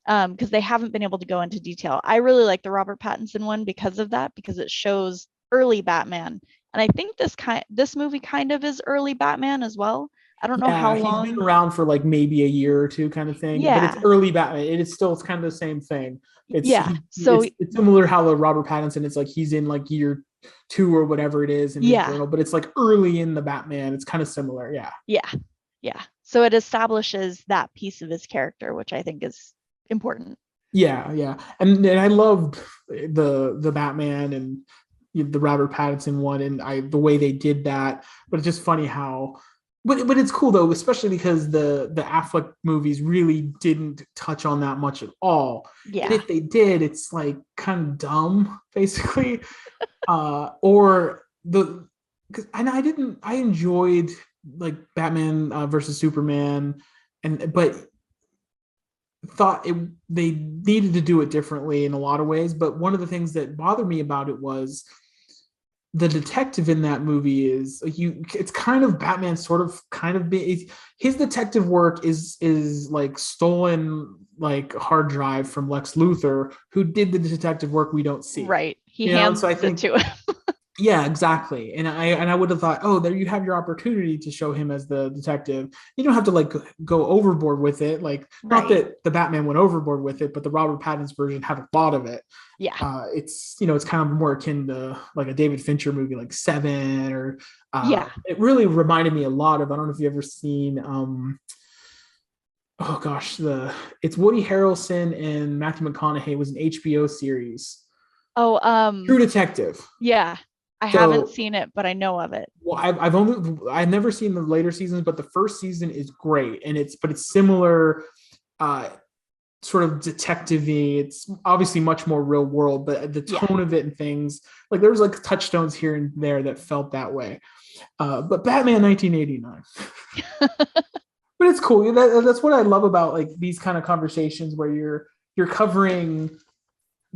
because they haven't been able to go into detail. I really like the Robert Pattinson one because of that, because it shows early Batman, and I think this movie kind of is early Batman as well. I don't know how long. He's been around for like maybe a year or two, kind of thing. Yeah. But it's early Batman. It's kind of the same thing. It's similar how the Robert Pattinson. It's like he's in like year 2 or whatever it is in his journal, but it's like early in the Batman. It's kind of similar. Yeah. So it establishes that piece of his character, which I think is important. Yeah. And I loved the Batman and the Robert Pattinson one, and the way they did that. But it's just funny how. But it's cool though, especially because the Affleck movies really didn't touch on that much at all. Yeah. And if they did, it's like kind of dumb, basically. Or because I enjoyed like Batman versus Superman, but thought they needed to do it differently in a lot of ways. But one of the things that bothered me about it was the detective in that movie is it's kind of Batman his detective work is like stolen like hard drive from Lex Luthor, who did the detective work we don't see. Right. He hands it to him. Yeah, exactly. And I would have thought, oh, there you have your opportunity to show him as the detective. You don't have to like go overboard with it. Like, not that the Batman went overboard with it, but the Robert Pattinson version had a lot of it. Yeah. It's it's kind of more akin to like a David Fincher movie like Seven or it really reminded me a lot of, I don't know if you've ever seen oh gosh, it's Woody Harrelson and Matthew McConaughey. It was an HBO series. True Detective. Yeah. I haven't seen it, but I know of it. Well, I've never seen the later seasons, but the first season is great, and it's similar, sort of detective-y. It's obviously much more real world, but the tone of it and things like there's like touchstones here and there that felt that way. But Batman 1989, but it's cool. That's what I love about like these kind of conversations where you're covering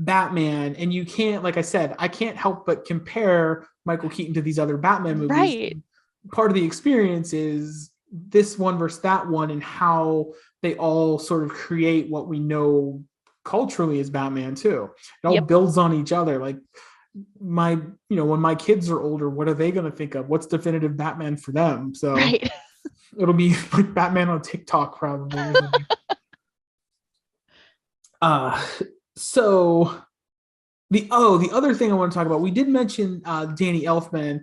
Batman, and you can't, like I said, I can't help but compare Michael Keaton to these other Batman movies. Right. Part of the experience is this one versus that one, and how they all sort of create what we know culturally as Batman too. It all builds on each other. Like when my kids are older, what are they going to think of? What's definitive Batman for them? So it'll be like Batman on TikTok probably. So the other thing I want to talk about, we did mention Danny Elfman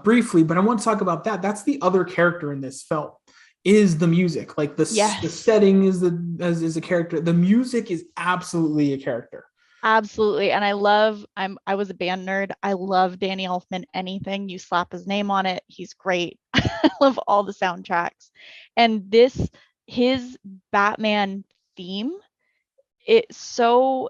briefly, but I want to talk about that. That's the other character in this film, is the music. Like the setting is a character. The music is absolutely a character. Absolutely. And I was a band nerd. I love Danny Elfman. Anything you slap his name on it, he's great. I love all the soundtracks. And his Batman theme, it's so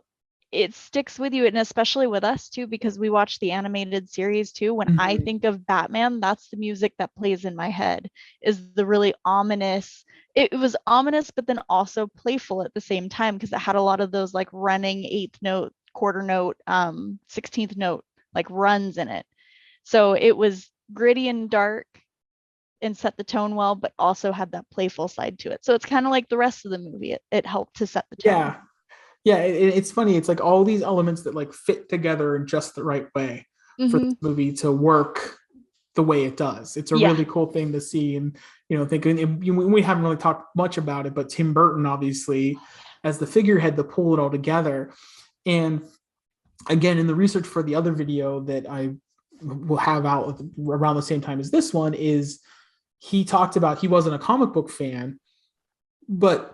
it sticks with you, and especially with us too, because we watch the animated series too. When I think of Batman, that's the music that plays in my head, is the really ominous. It was ominous, but then also playful at the same time, because it had a lot of those like running eighth note, quarter note, 16th note like runs in it. So it was gritty and dark and set the tone well, but also had that playful side to it. So it's kind of like the rest of the movie. It helped to set the tone. Yeah, it's funny. It's like all these elements that like fit together in just the right way for the movie to work the way it does. It's a really cool thing to see, and we haven't really talked much about it, but Tim Burton obviously as the figurehead to pull it all together. And again, in the research for the other video that I will have out around the same time as this one, is he talked about he wasn't a comic book fan, but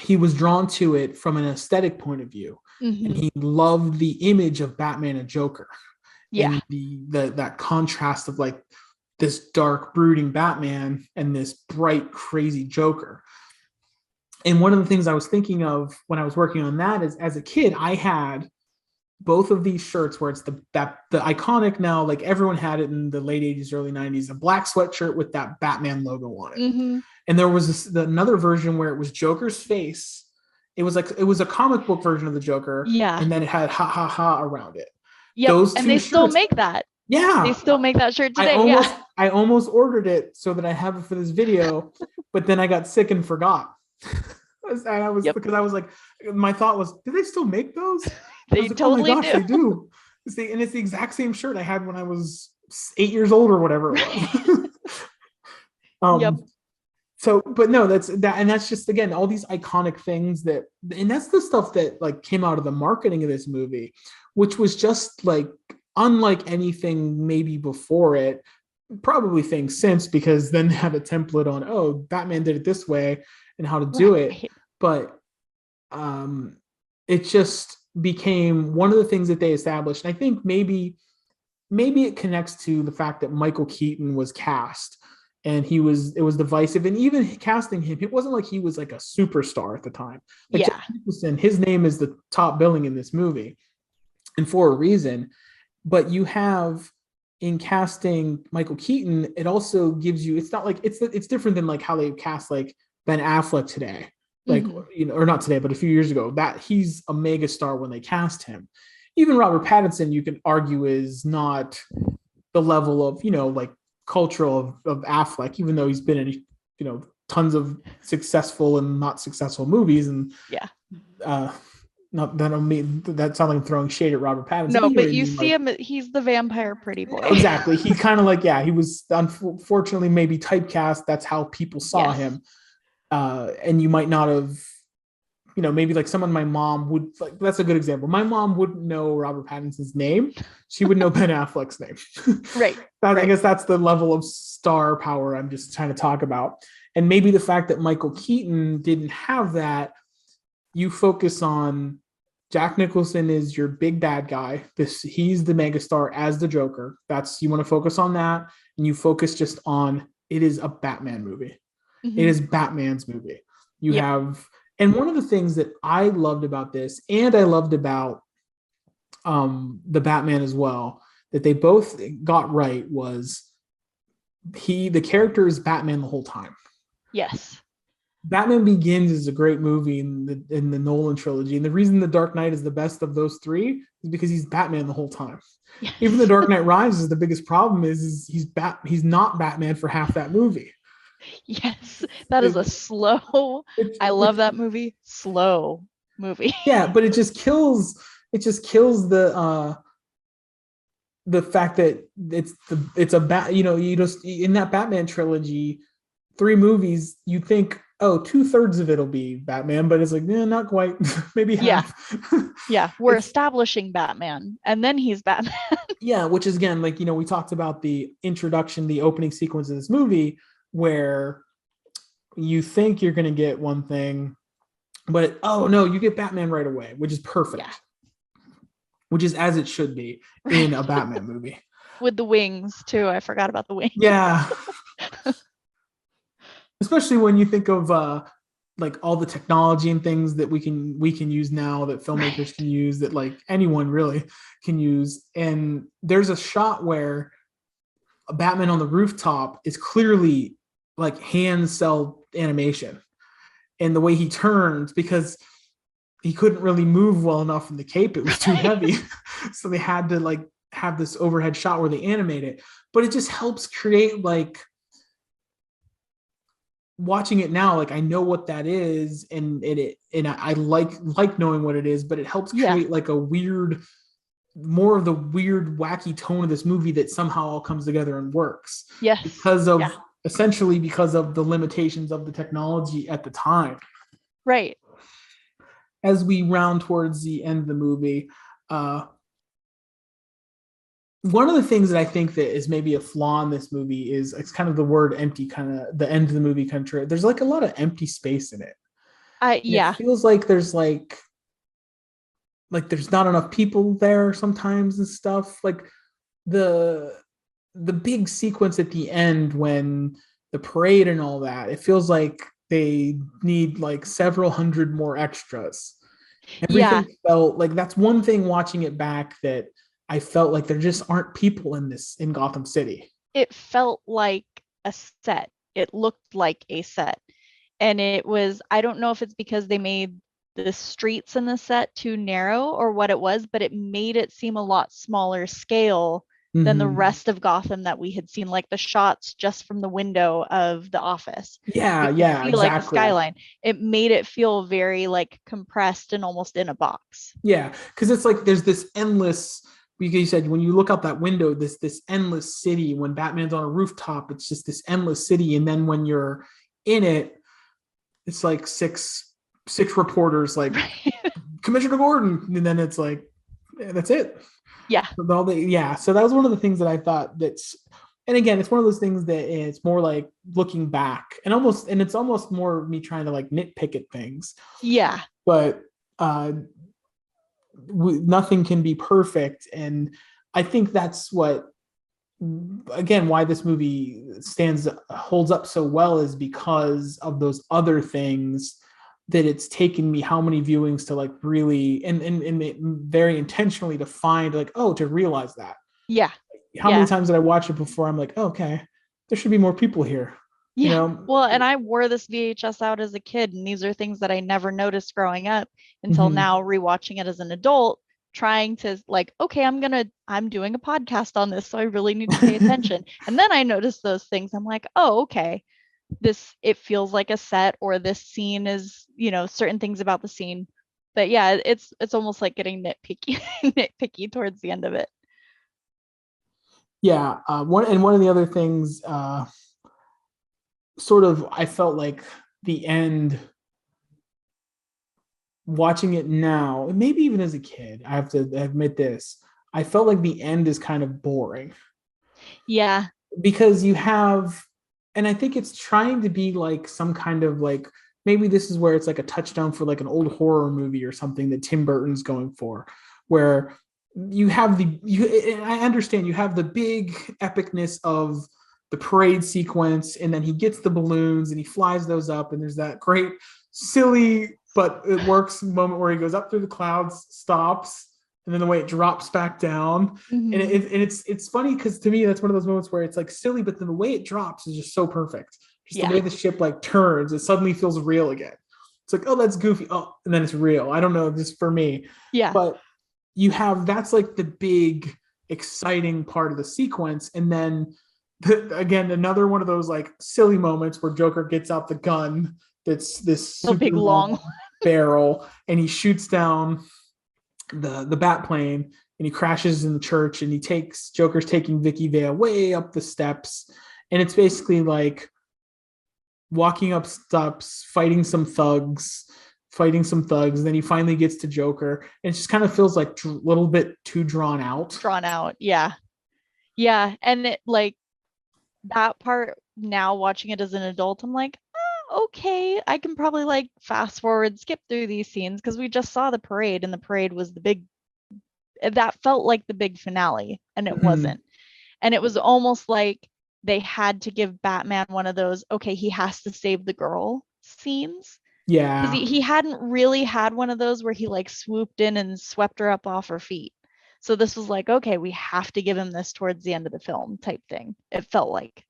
he was drawn to it from an aesthetic point of view, and he loved the image of Batman and Joker, and that contrast of like this dark, brooding Batman and this bright, crazy Joker. And one of the things I was thinking of when I was working on that is, as a kid, I had both of these shirts where it's the iconic, now like everyone had it in the late 80s, early 90s, a black sweatshirt with that Batman logo on it. And there was another version where it was Joker's face. It was a comic book version of the Joker. Yeah. And then it had ha ha ha around it. Yep. Those and they shirts, still make that. Yeah. They still make that shirt today. I almost ordered it so that I have it for this video, but then I got sick and forgot. And I was because I was like, my thought was, do they still make those? They like, totally do. They do. And it's the exact same shirt I had when I was 8 years old or whatever it was. So, but no, that's just, again, all these iconic things and that's the stuff that like came out of the marketing of this movie, which was just like unlike anything maybe before it, probably things since, because then they have a template on, oh, Batman did it this way and how to do it. But it just became one of the things that they established. And I think maybe it connects to the fact that Michael Keaton was cast, and it was divisive. And even casting him, it wasn't like he was like a superstar at the time. Like Jack Nicholson, his name is the top billing in this movie, and for a reason. But you have, in casting Michael Keaton, it also gives you, it's not like it's different than like how they cast like Ben Affleck today, like or not today, but a few years ago, that he's a mega star when they cast him. Even Robert Pattinson, you can argue, is not the level of like cultural of Affleck, even though he's been in tons of successful and not successful movies. And not that I mean that sounds like I'm throwing shade at Robert Pattinson. No, but you see him, he's the vampire pretty boy. Exactly. He kind of like, he was unfortunately maybe typecast. That's how people saw him. And you might not have, maybe like someone my mom would, like, that's a good example. My mom wouldn't know Robert Pattinson's name. She would know Ben Affleck's name. Right. I guess that's the level of star power I'm just trying to talk about. And maybe the fact that Michael Keaton didn't have that, you focus on Jack Nicholson is your big bad guy. He's the megastar as the Joker. You want to focus on that, and you focus just on, it is a Batman movie. It is Batman's movie. You have, and one of the things that I loved about this, and I loved about the Batman as well, that they both got right, was the character is Batman the whole time. Yes. Batman Begins is a great movie in the Nolan trilogy, and the reason The Dark Knight is the best of those three is because he's Batman the whole time. Yes. Even The Dark Knight Rises, the biggest problem is he's not Batman for half that movie. Yes, that is a slow. I love that movie. Slow movie. Yeah, but it just kills the fact that it's a you just, in that Batman trilogy, 3 movies, you think, oh, 2/3 of it'll be Batman, but it's like, not quite. Maybe half. Yeah, we're establishing Batman, and then he's Batman. Yeah, which is, again, like, we talked about the introduction, the opening sequence of this movie, where you think you're going to get one thing, but oh no, you get Batman right away, which is perfect. Which is as it should be in a Batman movie. With the wings too. I forgot about the wings. Yeah. Especially when you think of like all the technology and things that we can use now, that filmmakers can use, that like anyone really can use. And there's a shot where a Batman on the rooftop is clearly like hand cell animation, and the way he turns, because he couldn't really move well enough in the cape, it was too heavy. So they had to like have this overhead shot where they animate it, but it just helps create, like, watching it now, like I know what that is, and I like knowing what it is, but it helps create like a weird, more of the weird wacky tone of this movie that somehow all comes together and works. Yes. Essentially because of the limitations of the technology at the time. Right. As we round towards the end of the movie, one of the things that I think that is maybe a flaw in this movie is it's kind of the word empty, kind of the end of the movie country. There's like a lot of empty space in it. Yeah. It feels like there's like there's not enough people there sometimes and stuff. Like the big sequence at the end when the parade and all that, it feels like they need like several hundred more extras. Everything felt like, that's one thing watching it back, that I felt like there just aren't people in Gotham City. It felt like a set. It looked like a set. And it was, I don't know if it's because they made the streets in the set too narrow or what it was, but it made it seem a lot smaller scale than the rest of Gotham that we had seen, like the shots just from the window of the office. Exactly. Like the skyline. It made it feel very like compressed and almost in a box. Yeah, because it's like there's this endless, because you said when you look out that window, this endless city. When Batman's on a rooftop, it's just this endless city, and then when you're in it, it's like six reporters, like Commissioner Gordon, and then it's like, that's it. Yeah. So that was one of the things that I thought that's, and again, it's one of those things that it's more like looking back, and it's almost more me trying to like nitpick at things. Yeah. But nothing can be perfect, and I think that's what, again, why this movie holds up so well, is because of those other things that it's taken me how many viewings to like really and very intentionally to find, like, to realize that. Yeah. How many times did I watch it before I'm like, okay, there should be more people here. Yeah. You know? Well, and I wore this VHS out as a kid, and these are things that I never noticed growing up until now, rewatching it as an adult, trying to like, okay, I'm doing a podcast on this, so I really need to pay attention. And then I noticed those things. I'm like, oh, okay, it feels like a set, or this scene is, certain things about the scene. But yeah, it's almost like getting nitpicky towards the end of it. Yeah. One of the other things, sort of, I felt like the end, watching it now, maybe even as a kid, I have to admit this, I felt like the end is kind of boring. Yeah. Because you have, and I think it's trying to be like some kind of like, maybe this is where it's like a touchdown for like an old horror movie or something that Tim Burton's going for, where you have I understand you have the big epicness of the parade sequence, and then he gets the balloons and he flies those up, and there's that great silly but it works moment where he goes up through the clouds, stops, and then the way it drops back down. And it's funny because to me that's one of those moments where it's like silly, but then the way it drops is just so perfect. Just the way the ship like turns, it suddenly feels real again. It's like, oh, that's goofy. Oh, and then it's real. I don't know, just for me. Yeah. But that's like the big exciting part of the sequence. And then again, another one of those like silly moments where Joker gets out the gun that's this super big long barrel, and he shoots down the bat plane, and he crashes in the church, and Joker's taking Vicky Vale way up the steps, and it's basically like walking up steps, fighting some thugs, then he finally gets to Joker, and it just kind of feels like a little bit too drawn out. Yeah. And it, like, that part, now watching it as an adult, I'm like, okay, I can probably like fast forward, skip through these scenes, because we just saw the parade, and the parade was that felt like the big finale, and it wasn't. And it was almost like they had to give Batman one of those, okay, he has to save the girl scenes. Yeah. He hadn't really had one of those where he like swooped in and swept her up off her feet. So this was like, okay, we have to give him this towards the end of the film type thing. It felt like.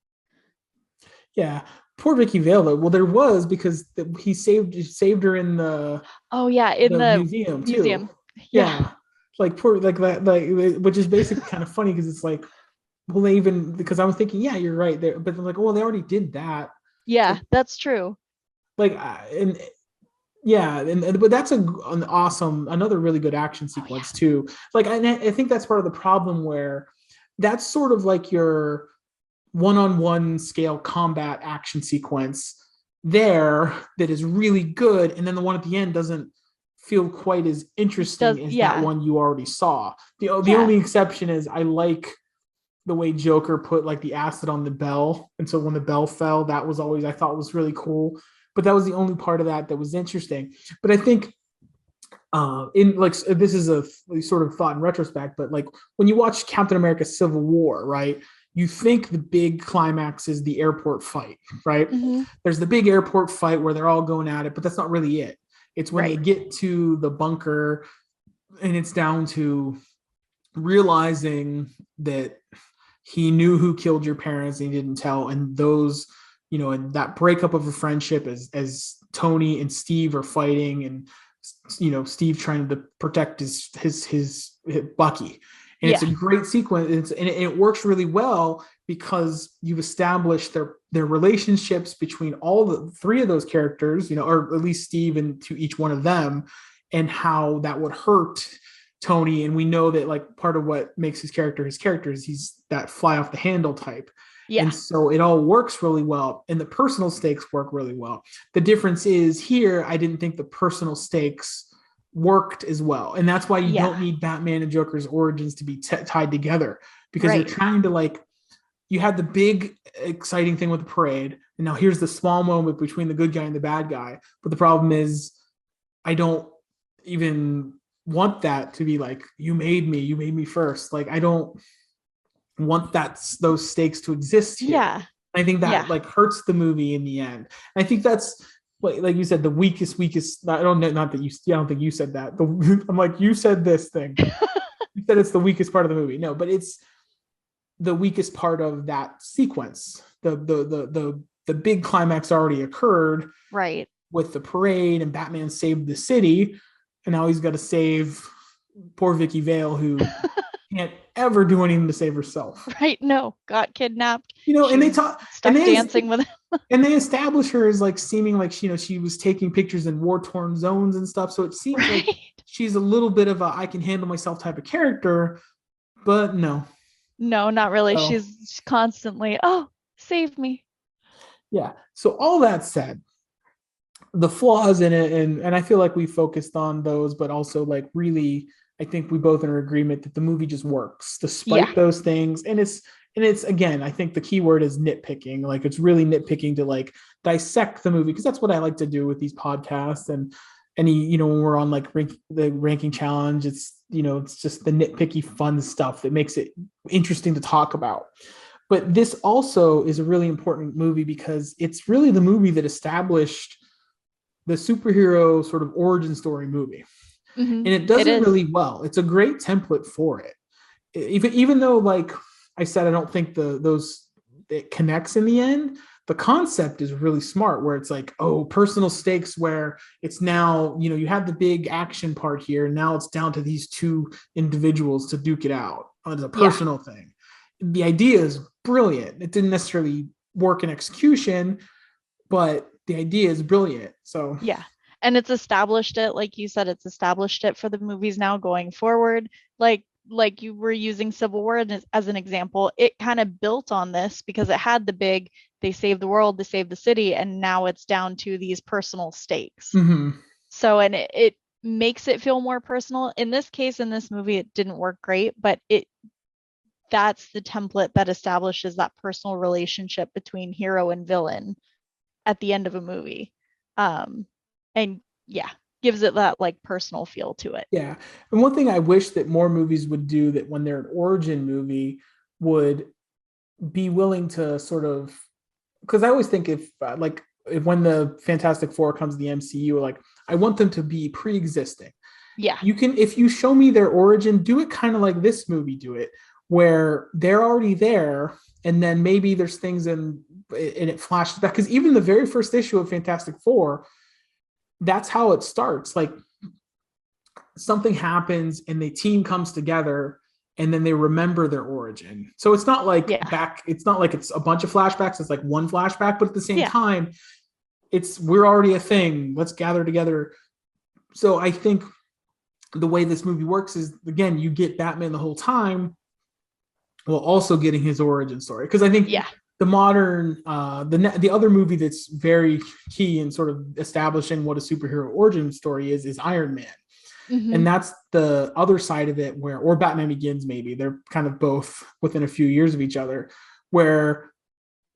Yeah. Poor Vicky Vale though. Well, there was, because he saved her in the in the museum museum too. Yeah. Like poor, like that, like, which is basically kind of funny because it's like, well, they even, because I was thinking, yeah, you're right there, but they're like, oh, they already did that. Yeah, like, that's true. Like, and yeah, and but that's an awesome, another really good action sequence too. Like, I think that's part of the problem where that's sort of like your one-on-one scale combat action sequence there that is really good, and then the one at the end doesn't feel quite as interesting as that one you already saw. The only exception is I like the way Joker put like the acid on the bell, and so when the bell fell, that was always, I thought, was really cool. But that was the only part of that was interesting. But I think in like, this is a sort of thought in retrospect, but like when you watch Captain America Civil War, right, you think the big climax is the airport fight, right? Mm-hmm. There's the big airport fight where they're all going at it, but that's not really it. It's when they get to the bunker and it's down to realizing that he knew who killed your parents and he didn't tell, and those, and that breakup of a friendship as Tony and Steve are fighting, and Steve trying to protect his Bucky. And it's a great sequence, and it works really well because you've established their relationships between all the three of those characters, or at least Steve and to each one of them, and how that would hurt Tony. And we know that like part of what makes his character is he's that fly off the handle type. Yeah. And so it all works really well, and the personal stakes work really well. The difference is here, I didn't think the personal stakes worked as well. And that's why you don't need Batman and Joker's origins to be tied together, because you're trying to, like, you had the big exciting thing with the parade, and now here's the small moment between the good guy and the bad guy. But the problem is I don't even want that to be like, you made me first. Like, I don't want those stakes to exist here. Yeah. I think that like hurts the movie in the end. I think that's, like you said, the weakest. I don't think you said that. I'm like, you said this thing. You said it's the weakest part of the movie. No, but it's the weakest part of that sequence. The big climax already occurred, right? With the parade, and Batman saved the city, and now he's got to save poor Vicky Vale, who can't ever do anything to save herself. Right? No, got kidnapped. And they talk, stuck dancing with him. And they establish her as like seeming like she was taking pictures in war-torn zones and stuff. So it seems like she's a little bit of a I can handle myself type of character, but no, not really. So, she's constantly, save me. Yeah. So all that said, the flaws in it, and I feel like we focused on those, but also like really, I think we both are in agreement that the movie just works despite those things. And it's again, I think the key word is nitpicking. Like, it's really nitpicking to like dissect the movie, because that's what I like to do with these podcasts. And any, when we're on like the ranking challenge, it's, it's just the nitpicky fun stuff that makes it interesting to talk about. But this also is a really important movie because it's really the movie that established the superhero sort of origin story movie. Mm-hmm. And it does it really well. It's a great template for it. Even though, like I said, I don't think it connects in the end. The concept is really smart, where it's like, personal stakes, where it's now, you have the big action part here, and now it's down to these two individuals to duke it out as a personal thing. The idea is brilliant. It didn't necessarily work in execution, but the idea is brilliant. So yeah. And it's established it, like you said, it's established it for the movies now going forward. Like you were using Civil War as an example, it kind of built on this because it had the big, they saved the world, they saved the city, and now it's down to these personal stakes. Mm-hmm. So, and it makes it feel more personal. In this case, in this movie, it didn't work great, but that's the template that establishes that personal relationship between hero and villain at the end of a movie. And gives it that like personal feel to it. Yeah. And one thing I wish that more movies would do, that when they're an origin movie, would be willing to sort of, because I always think if like when the Fantastic Four comes to the MCU, like I want them to be pre-existing. Yeah. You can, if you show me their origin, do it kind of like this movie do it, where they're already there, and then maybe there's things and it flashes back. Because even the very first issue of Fantastic Four, that's how it starts. Like something happens and the team comes together and then they remember their origin. So it's not like it's not like it's a bunch of flashbacks. It's like one flashback, but at the same time, we're already a thing. Let's gather together. So I think the way this movie works is, again, you get Batman the whole time while also getting his origin story. Because I think the modern, the other movie that's very key in sort of establishing what a superhero origin story is Iron Man. Mm-hmm. And that's the other side of it or Batman Begins, maybe. They're kind of both within a few years of each other, where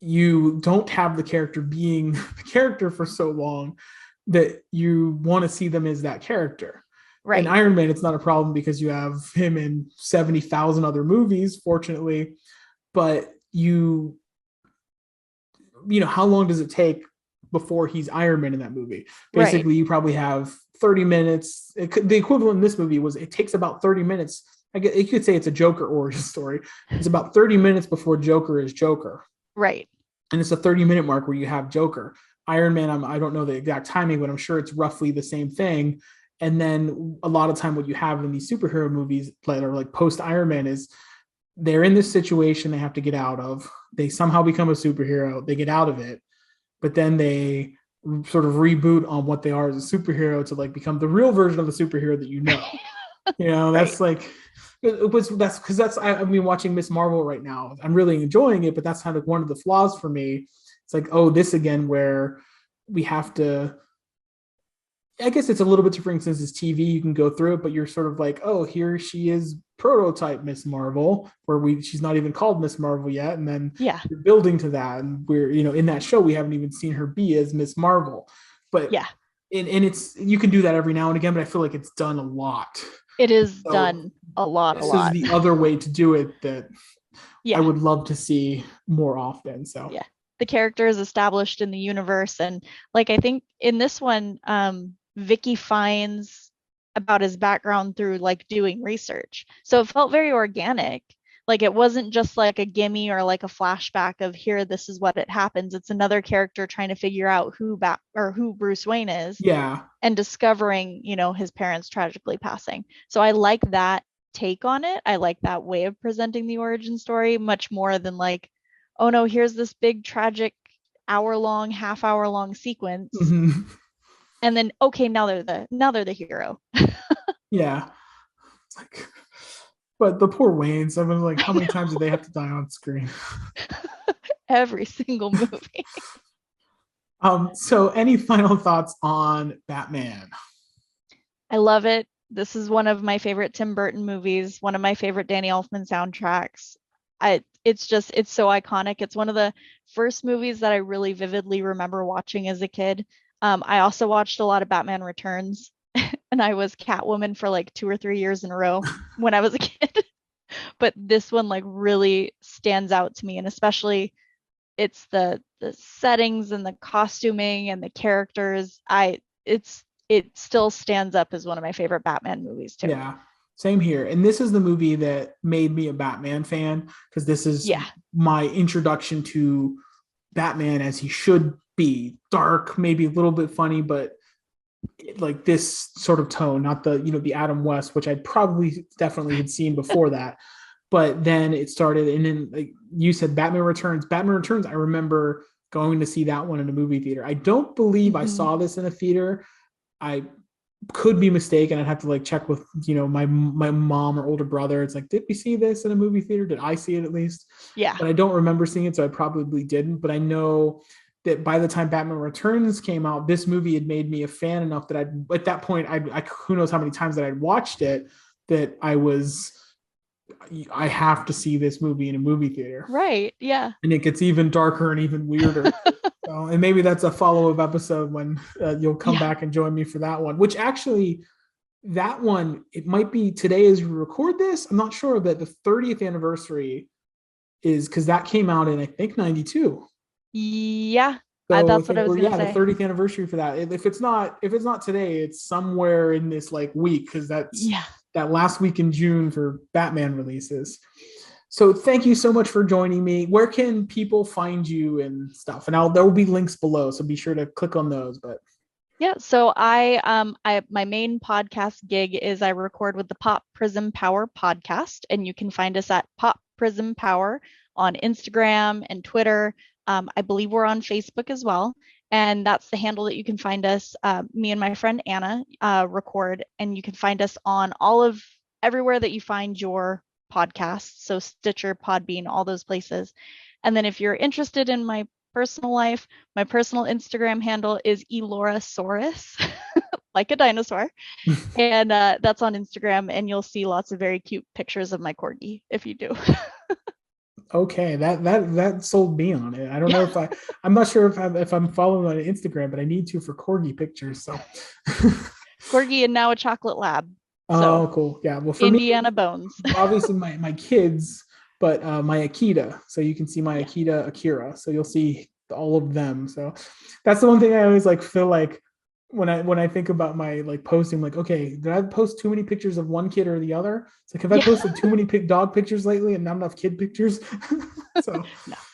you don't have the character being the character for so long that you want to see them as that character. Right. In Iron Man, it's not a problem because you have him in 70,000 other movies, fortunately. But you know, how long does it take before he's Iron Man in that movie? Basically, you probably have 30 minutes. The equivalent in this movie was it takes about 30 minutes. You could say it's a Joker origin story. It's about 30 minutes before Joker is Joker. Right. And it's a 30-minute mark where you have Joker. Iron Man, I don't know the exact timing, but I'm sure it's roughly the same thing. And then a lot of time what you have in these superhero movies that are like post Iron Man is they're in this situation they have to get out of. They somehow become a superhero. They get out of it, but then they sort of reboot on what they are as a superhero to like become the real version of the superhero that you know. You know, that's like that's because I mean, watching Miss Marvel right now, I'm really enjoying it, but that's kind of one of the flaws for me. It's like, oh, this again, where we have to. I guess it's a little bit different since it's TV. You can go through it, but you're sort of like, oh, here she is, prototype Miss Marvel, where she's not even called Miss Marvel yet, and then you're building to that, and we're in that show we haven't even seen her be as Miss Marvel, but and it's you can do that every now and again, but I feel like it's done a lot. It is done a lot. This is the other way to do it that I would love to see more often. So the character is established in the universe, and like I think in this one, Vicky finds about his background through like doing research. So it felt very organic. Like it wasn't just like a gimme or like a flashback of here, this is what it happens. It's another character trying to figure out who Bruce Wayne is. Yeah. And discovering, his parents tragically passing. So I like that take on it. I like that way of presenting the origin story much more than like, oh no, here's this big tragic half-hour-long sequence. Mm-hmm. And then, okay, now they're the hero. Yeah. It's like, but the poor Waynes, I was like, how many times do they have to die on screen? Every single movie. So any final thoughts on Batman? I love it. This is one of my favorite Tim Burton movies, one of my favorite Danny Elfman soundtracks. It's so iconic. It's one of the first movies that I really vividly remember watching as a kid. I also watched a lot of Batman Returns, and I was Catwoman for like 2 or 3 years in a row when I was a kid. But this one like really stands out to me, and especially it's the settings and the costuming and the characters. It still stands up as one of my favorite Batman movies too. Yeah, same here. And this is the movie that made me a Batman fan, because this is my introduction to Batman as he should be. Dark, maybe a little bit funny, but like this sort of tone, not the Adam West, which I'd probably definitely had seen before that. But then it started, and then like you said, Batman Returns. I remember going to see that one in a movie theater. I don't believe I saw this in a theater. I could be mistaken. I'd have to like check with my mom or older brother. It's like, did we see this in a movie theater? Did I see it at least? Yeah. But I don't remember seeing it, so I probably didn't. But I know that by the time Batman Returns came out, this movie had made me a fan enough that at that point, I who knows how many times that I'd watched it, that I have to see this movie in a movie theater. Right. Yeah. And it gets even darker and even weirder. So, and maybe that's a follow-up episode when you'll come back and join me for that one, which actually that one, it might be today as we record this. I'm not sure, but the 30th anniversary is, because that came out in, I think, 92. Yeah. So That's what I was going to say. the 30th anniversary for that. If it's not today, it's somewhere in this like week, because that's that last week in June for Batman releases. So thank you so much for joining me. Where can people find you and stuff? And there will be links below, so be sure to click on those. But yeah, so I my main podcast gig is I record with the Pop Prim Power Podcast, and you can find us at Pop Prim Power on Instagram and Twitter. I believe we're on Facebook as well, and that's the handle that you can find us. Me and my friend Anna record, and you can find us on everywhere that you find your podcasts, so Stitcher, Podbean, all those places. And then if you're interested in my personal life, my personal Instagram handle is Elaurasaurus, like a dinosaur. And that's on Instagram, and you'll see lots of very cute pictures of my corgi if you do. Okay, that sold me on it. I don't know if I'm not sure if I'm following on Instagram, but I need to for corgi pictures. So corgi and now a chocolate lab. Oh, cool. Yeah. Well, for Indiana me, bones. obviously my kids, but my Akita. So you can see my Akita Akira. So you'll see all of them. So that's the one thing I always like feel like when I think about my like posting, like, okay, did I post too many pictures of one kid or the other? It's like, have I posted too many dog pictures lately and not enough kid pictures? So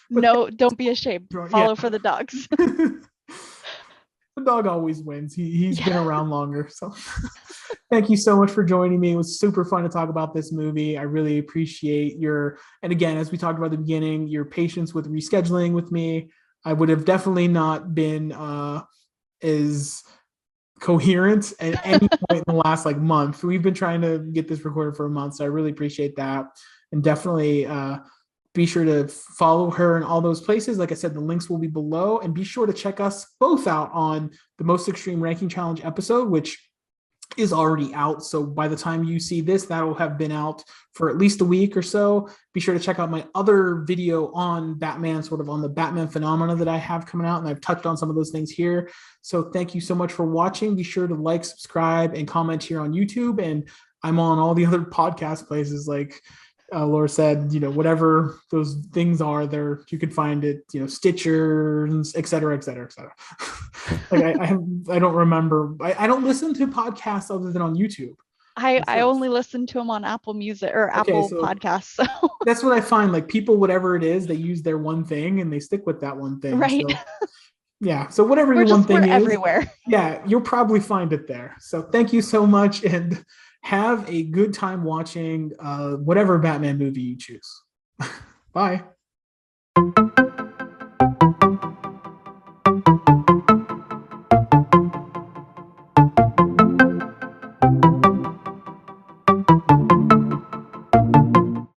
no, don't be ashamed. Follow for the dogs. The dog always wins. He's been around longer. So thank you so much for joining me. It was super fun to talk about this movie. I really appreciate and again, as we talked about at the beginning, your patience with rescheduling with me. I would have definitely not been as coherent at any point in the last like month. We've been trying to get this recorded for a month, so I really appreciate that. And definitely be sure to follow her in all those places. Like I said, the links will be below, and be sure to check us both out on the Most Extreme Ranking Challenge episode, which is already out. So by the time you see this, that will have been out for at least a week or so. Be sure to check out my other video on Batman, sort of on the Batman phenomena that I have coming out. And I've touched on some of those things here. So thank you so much for watching. Be sure to like, subscribe, and comment here on YouTube. And I'm on all the other podcast places, like Laura said, whatever those things are there, you can find it, Stitcher, et cetera, et cetera, et cetera. Like I don't remember. I don't listen to podcasts other than on YouTube. I only listen to them on Apple Music or Apple Podcasts. So that's what I find. Like people, whatever it is, they use their one thing and they stick with that one thing. Right. So, yeah. So whatever your one thing is, everywhere. Yeah, you'll probably find it there. So thank you so much, and have a good time watching whatever Batman movie you choose. Bye.